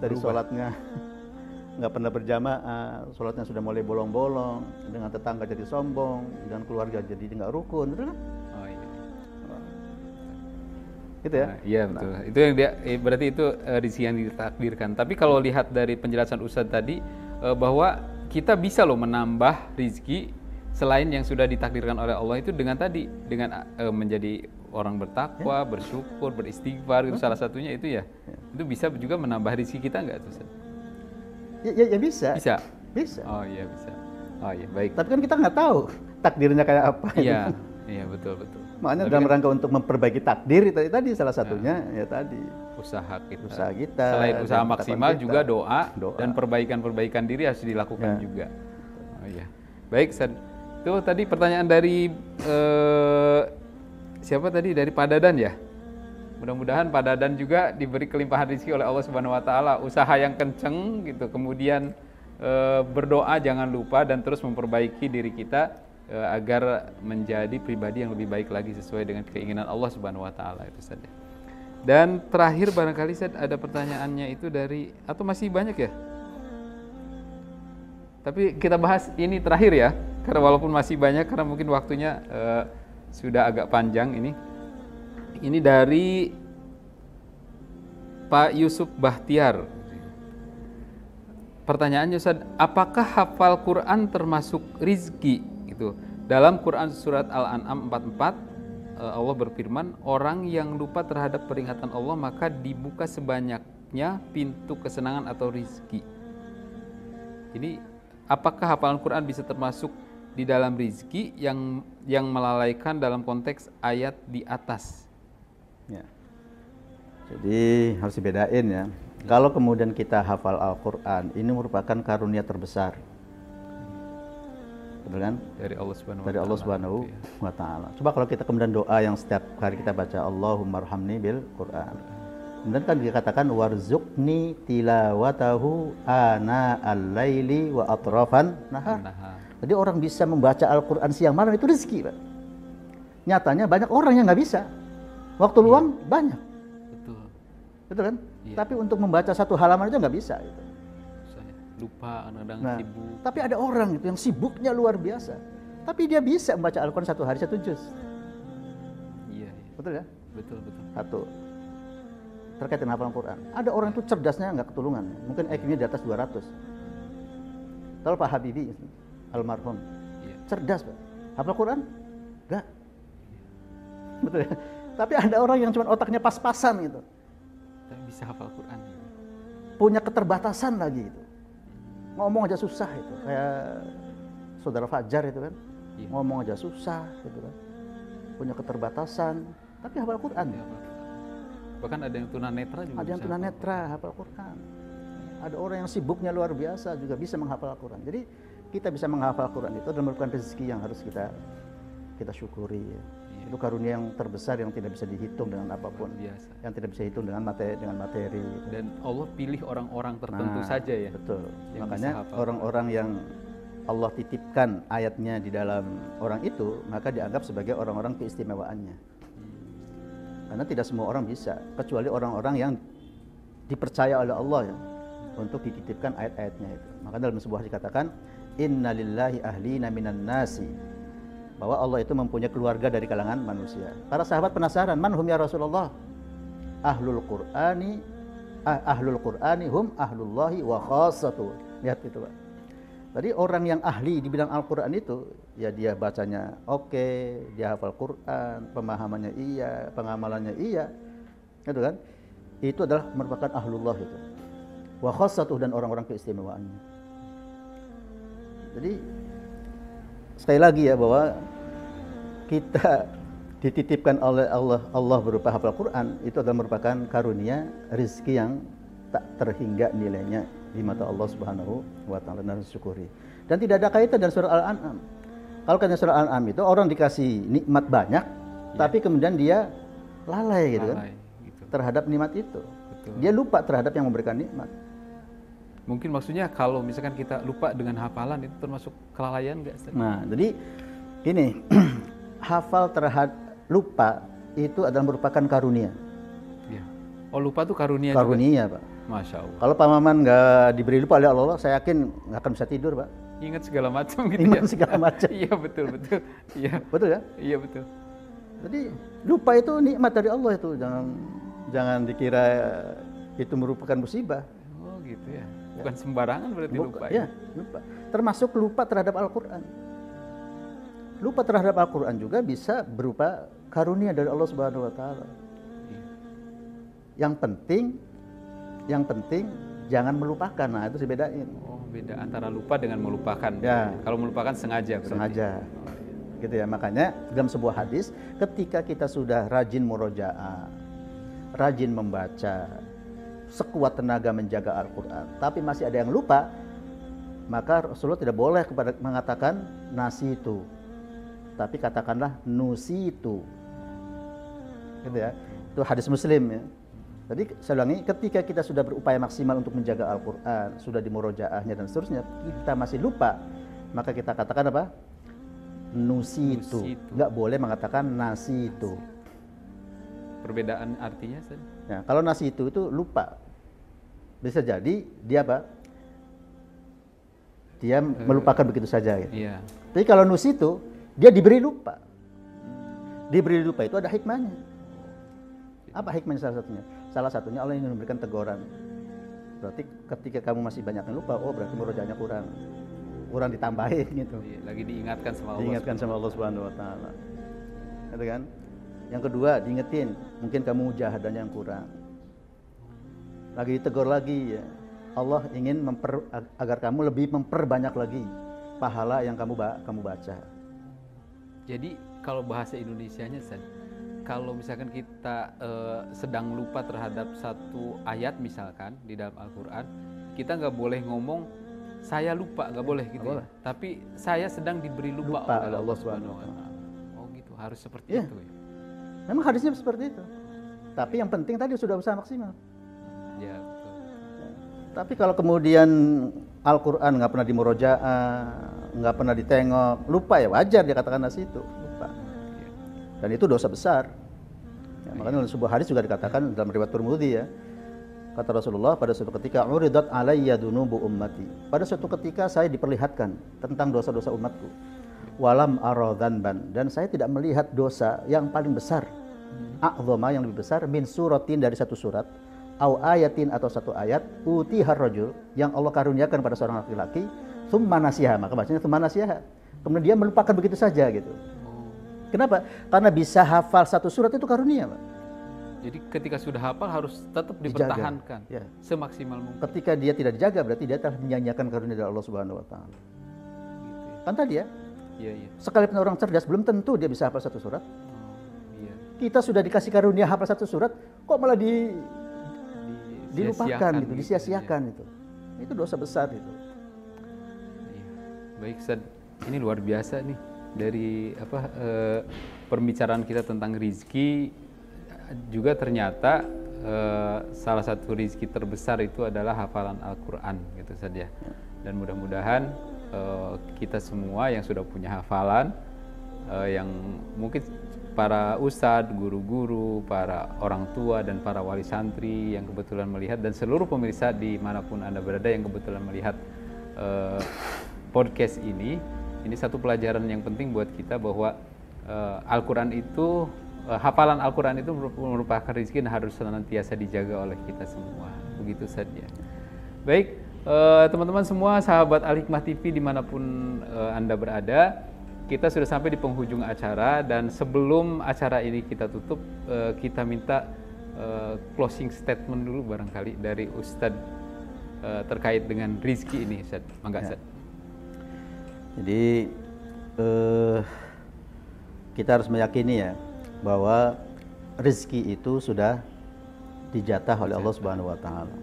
S1: dari sholatnya nggak pernah berjamaah, sholatnya sudah mulai bolong-bolong, dengan tetangga jadi sombong, dengan keluarga jadi nggak rukun, betul kan?
S2: Oh iya.
S1: Gitu ya?
S2: Nah, iya betul. Itu yang dia berarti itu rezeki yang ditakdirkan. Tapi kalau lihat dari penjelasan Ustadz tadi bahwa kita bisa loh menambah rezeki selain yang sudah ditakdirkan oleh Allah itu dengan menjadi orang bertakwa, bersyukur, beristighfar itu salah satunya itu ya. Itu bisa juga menambah rezeki kita nggak tuh Ustaz?
S1: Ya bisa. Bisa.
S2: Oh iya bisa. Oh iya baik.
S1: Tapi kan kita nggak tahu takdirnya kayak apa.
S2: Iya betul.
S1: Makanya dalam rangka untuk memperbaiki takdir tadi salah satunya ya tadi
S2: usaha kita.
S1: Selain
S2: usaha maksimal kita, juga doa dan perbaikan diri harus dilakukan juga. Oh iya. Baik, Ustaz. Itu tadi pertanyaan dari siapa tadi? Dari Pak Dadan ya? Mudah-mudahan Pak Dadan juga diberi kelimpahan rezeki oleh Allah Subhanahu wa taala, usaha yang kenceng gitu, kemudian berdoa jangan lupa dan terus memperbaiki diri kita agar menjadi pribadi yang lebih baik lagi sesuai dengan keinginan Allah Subhanahu wa taala itu saja. Dan terakhir barangkali ada pertanyaannya itu dari atau masih banyak ya? Tapi kita bahas ini terakhir ya, karena walaupun masih banyak karena mungkin waktunya sudah agak panjang ini. Ini dari Pak Yusuf Bahtiar. Pertanyaannya Ustaz, apakah hafal Quran termasuk rizki? Gitu. Dalam Quran surat Al-An'am 44 Allah berfirman, orang yang lupa terhadap peringatan Allah maka dibuka sebanyaknya pintu kesenangan atau rizki. Ini apakah hafalan Quran bisa termasuk di dalam rizki yang melalaikan dalam konteks ayat di atas?
S1: Ya. Jadi harus dibedain ya. Kalau kemudian kita hafal Al-Quran, ini merupakan karunia terbesar. Betul kan?
S2: Dari Allah Subhanahu
S1: Dari Allah Subhanahu wa Ta'ala. Coba kalau kita kemudian doa yang setiap hari kita baca, Allahumma arhamni bil Quran. Kemudian kan dikatakan warzuqni tilawatahu ana al-laili wa atrafan nahar. Jadi orang bisa membaca Al-Quran siang malam itu rezeki, Pak. Nyatanya banyak orang yang nggak bisa. Waktu luang banyak.
S2: Betul.
S1: Betul kan?
S2: Iya.
S1: Tapi untuk membaca satu halaman itu nggak bisa. Gitu.
S2: Lupa, kadang-kadang sibuk.
S1: Tapi ada orang itu yang sibuknya luar biasa. Tapi dia bisa membaca Al-Quran satu hari 1 juz.
S2: Iya.
S1: Betul ya?
S2: Betul.
S1: Satu. Terkait dengan hafalan Quran. Ada orang itu cerdasnya nggak ketulungan. Mungkin IQ-nya di atas 200. Kalau Pak Habibie, almarhum, cerdas Pak. Hafal Quran? Enggak. Betul ya? Tapi ada orang yang cuma otaknya pas-pasan gitu.
S2: Tapi bisa hafal Quran.
S1: Punya keterbatasan lagi itu. Ngomong aja susah itu. Kayak saudara Fajar itu kan.
S2: Iya.
S1: Ngomong aja susah gitu kan. Punya keterbatasan, tapi hafal Quran.
S2: Ya, bahkan ada yang tunanetra juga.
S1: Ada yang tunanetra hafal Quran. Ada orang yang sibuknya luar biasa juga bisa menghafal Quran. Jadi kita bisa menghafal Quran itu adalah merupakan rezeki yang harus kita syukuri. Ya. Iya. Itu karunia yang terbesar yang tidak bisa dihitung dengan apapun.
S2: Biasa.
S1: Yang tidak bisa dihitung dengan materi.
S2: Dan Allah pilih orang-orang tertentu saja ya.
S1: Betul.
S2: Yang
S1: Makanya orang-orang yang Allah titipkan ayatnya di dalam orang itu, maka dianggap sebagai orang-orang keistimewaannya. Karena tidak semua orang bisa, kecuali orang-orang yang dipercaya oleh Allah ya, untuk dititipkan ayat-ayatnya itu. Maka dalam sebuah hadis dikatakan, Inna lillahi ahlina minan nasi, bahwa Allah itu mempunyai keluarga dari kalangan manusia. Para sahabat penasaran, man hum ya Rasulullah? Ahlul Qur'ani hum ahlullahi wa khassatuh. Lihat itu Pak. Jadi orang yang ahli di bidang Al-Quran itu, ya dia bacanya oke, dia hafal Quran, pemahamannya iya, pengamalannya iya, gitu kan? Itu adalah merupakan ahlullah itu. Wa khassatuh, dan orang-orang keistimewaannya. Jadi sekali lagi ya, bahwa kita dititipkan oleh Allah berupa hafal Quran, itu adalah merupakan karunia rezeki yang tak terhingga nilainya di mata Allah Subhanahu wa Ta'ala, dan syukuri. Dan tidak ada kaitan dengan surah Al-An'am. Kalau kaitan surah Al-An'am itu orang dikasih nikmat banyak, tapi kemudian dia lalai gitu kan, terhadap nikmat itu. Betul. Dia lupa terhadap yang memberikan nikmat.
S2: Mungkin maksudnya kalau misalkan kita lupa dengan hafalan, itu termasuk kelalaian nggak?
S1: Nah, jadi ini hafal terhadap lupa itu adalah merupakan karunia.
S2: Ya. Oh, lupa tuh karunia.
S1: Karunia juga? Pak.
S2: Masya Allah.
S1: Kalau Pak Maman nggak diberi lupa oleh Allah, saya yakin nggak akan bisa tidur, Pak.
S2: Ingat segala macam gitu.
S1: Ingat segala macam.
S2: Iya, betul. Iya.
S1: Betul ya?
S2: Iya, betul.
S1: Jadi lupa itu nikmat dari Allah itu. Jangan dikira itu merupakan musibah.
S2: Oh, gitu ya. Bukan sembarangan berarti lupa.
S1: Ya, lupa. Termasuk lupa terhadap Al-Quran. Lupa terhadap Al-Quran juga bisa berupa karunia dari Allah Subhanahu wa Ta'ala. Yang penting jangan melupakan. Nah, itu dibedain.
S2: Oh, beda antara lupa dengan melupakan.
S1: Ya.
S2: Kalau melupakan sengaja berarti.
S1: Sengaja. Gitu ya. Makanya dalam sebuah hadis, ketika kita sudah rajin murojaah, rajin membaca, sekuat tenaga menjaga Al-Quran, tapi masih ada yang lupa, maka Rasulullah tidak boleh mengatakan nasitu, tapi katakanlah nusitu. Gitu ya. Itu hadis Muslim ya. Jadi saya ulangi, ketika kita sudah berupaya maksimal untuk menjaga Al-Quran, sudah di murojaahnya dan seterusnya, kita masih lupa, maka kita katakan apa? Nusitu. Nggak boleh mengatakan nasitu.
S2: Perbedaan artinya?
S1: Nah, kalau nasitu itu lupa. Bisa jadi dia apa? Dia melupakan begitu saja. Gitu.
S2: Iya.
S1: Tapi kalau nusitu, dia diberi lupa. Diberi lupa itu ada hikmahnya. Apa hikmahnya salah satunya? Salah satunya Allah ingin memberikan teguran. Berarti ketika kamu masih banyak yang lupa, oh berarti murojaahnya kurang ditambahin gitu.
S2: Lagi diingatkan sama Allah.
S1: Diingatkan sama Allah Subhanahu wa taala. Gitu kan? Yang kedua, diingetin, mungkin kamu mujahadahnya yang kurang. Lagi ditegur lagi ya. Allah ingin agar kamu lebih memperbanyak lagi pahala yang kamu baca.
S2: Jadi kalau bahasa Indonesianya, kalau misalkan kita sedang lupa terhadap satu ayat misalkan di dalam Al-Quran, kita nggak boleh ngomong saya lupa, nggak boleh gitu ya. Tapi saya sedang diberi lupa oleh Allah Subhanahu wa taala. Oh gitu, harus seperti itu ya.
S1: Memang hadisnya seperti itu. Tapi yang penting tadi sudah usaha maksimal.
S2: Ya, betul.
S1: Tapi kalau kemudian Al-Quran nggak pernah dimurojaah, nggak pernah ditengok, lupa ya wajar dia katakan itu, lupa. Dan itu dosa besar. Ya, makanya dalam sebuah hadis juga dikatakan dalam riwayat Tirmidzi ya, kata Rasulullah, pada suatu ketika uridat alayya dunubu ummati, pada suatu ketika saya diperlihatkan tentang dosa-dosa umatku, walam ara dzanban, dan saya tidak melihat dosa yang paling besar, a'dzama yang lebih besar, min suratin dari satu surat, au ayatin atau satu ayat, utihar rajul yang Allah karuniakan pada seorang laki-laki, tsumma nasiha, maka bacanya tsumma nasiha, kemudian dia melupakan begitu saja gitu. Kenapa? Karena bisa hafal satu surat itu karunia, Pak.
S2: Jadi ketika sudah hafal harus tetap dipertahankan
S1: ya,
S2: semaksimal mungkin.
S1: Ketika dia tidak dijaga berarti dia telah menyanyiakan karunia dari Allah Subhanahu wa taala. Gitu ya. Kan tadi ya?
S2: Iya.
S1: Sekalipun orang cerdas belum tentu dia bisa hafal satu surat.
S2: Iya. Kita
S1: sudah dikasih karunia hafal satu surat, kok malah dilupakan gitu, disia-siakan itu. Itu dosa besar itu.
S2: Iya. Baik, Ustaz. Ini luar biasa nih dari pembicaraan kita tentang rizki. Juga ternyata salah satu rizki terbesar itu adalah hafalan Al-Quran gitu saja. Dan mudah-mudahan kita semua yang sudah punya hafalan, yang mungkin para ustadz, guru-guru, para orang tua dan para wali santri yang kebetulan melihat, dan seluruh pemirsa dimanapun Anda berada yang kebetulan melihat podcast ini satu pelajaran yang penting buat kita bahwa Al-Quran itu, hafalan Al-Quran itu merupakan rezeki dan harus senantiasa dijaga oleh kita semua. Begitu saja. Baik, teman-teman semua, sahabat Al-Hikmah TV dimanapun Anda berada, kita sudah sampai di penghujung acara, dan sebelum acara ini kita tutup, kita minta closing statement dulu barangkali dari Ustadz terkait dengan rizki ini, Ustadz. Mangga, Ustadz.
S1: Jadi kita harus meyakini ya bahwa rezeki itu sudah dijatah oleh Allah Subhanahu wa taala.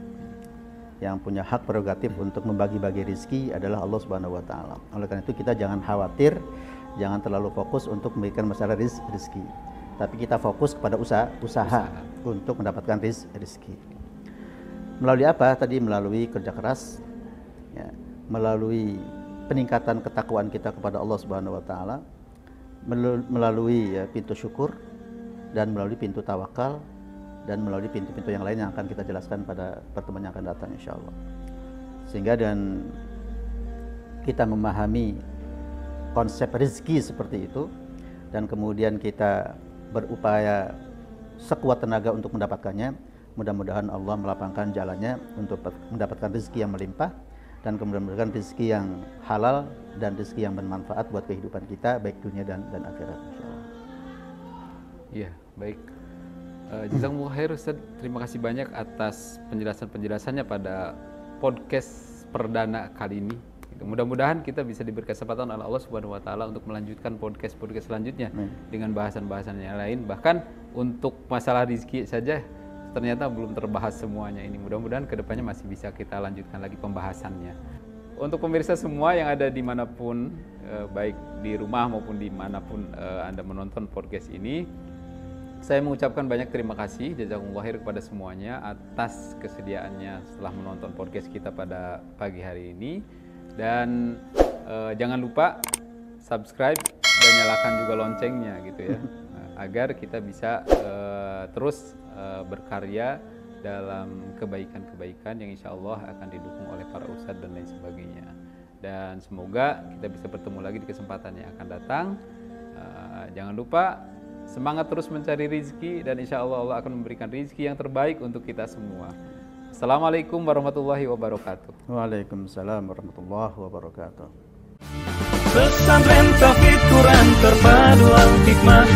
S1: Yang punya hak prerogatif untuk membagi-bagi rezeki adalah Allah Subhanahu wa taala. Oleh karena itu kita jangan khawatir, jangan terlalu fokus untuk memberikan masalah rezeki. Tapi kita fokus kepada usaha untuk mendapatkan rezeki. Melalui apa? Tadi melalui kerja keras, ya, melalui peningkatan ketakwaan kita kepada Allah Subhanahu wa taala, melalui pintu syukur, dan melalui pintu tawakal, dan melalui pintu-pintu yang lain yang akan kita jelaskan pada pertemuan yang akan datang insyaallah. Sehingga dan kita memahami konsep rezeki seperti itu, dan kemudian kita berupaya sekuat tenaga untuk mendapatkannya. Mudah-mudahan Allah melapangkan jalannya untuk mendapatkan rezeki yang melimpah, dan kemudian memberikan rezeki yang halal dan rezeki yang bermanfaat buat kehidupan kita baik dunia dan akhirat insyaallah.
S2: Iya, baik. Jazakumullah khair Ustaz. Terima kasih banyak atas penjelasannya pada podcast perdana kali ini. Mudah-mudahan kita bisa diberi kesempatan oleh Allah Subhanahu wa taala untuk melanjutkan podcast selanjutnya dengan bahasan-bahasan yang lain. Bahkan untuk masalah rezeki saja ternyata belum terbahas semuanya ini. Mudah-mudahan kedepannya masih bisa kita lanjutkan lagi pembahasannya. Untuk pemirsa semua yang ada dimanapun, baik di rumah maupun dimanapun Anda menonton podcast ini, saya mengucapkan banyak terima kasih jazakumullah khair kepada semuanya atas kesediaannya setelah menonton podcast kita pada pagi hari ini. Dan jangan lupa subscribe dan nyalakan juga loncengnya gitu ya, agar kita bisa terus berkarya dalam kebaikan-kebaikan yang insya Allah akan didukung oleh para ustadz dan lain sebagainya. Dan semoga kita bisa bertemu lagi di kesempatan yang akan datang. Jangan lupa Semangat terus mencari rizki dan insya Allah Allah akan memberikan rizki yang terbaik untuk kita semua. Assalamualaikum warahmatullahi wabarakatuh.
S1: Waalaikumsalam warahmatullahi wabarakatuh.
S3: Pesantren Tauhid Quran terpadu al hikmah.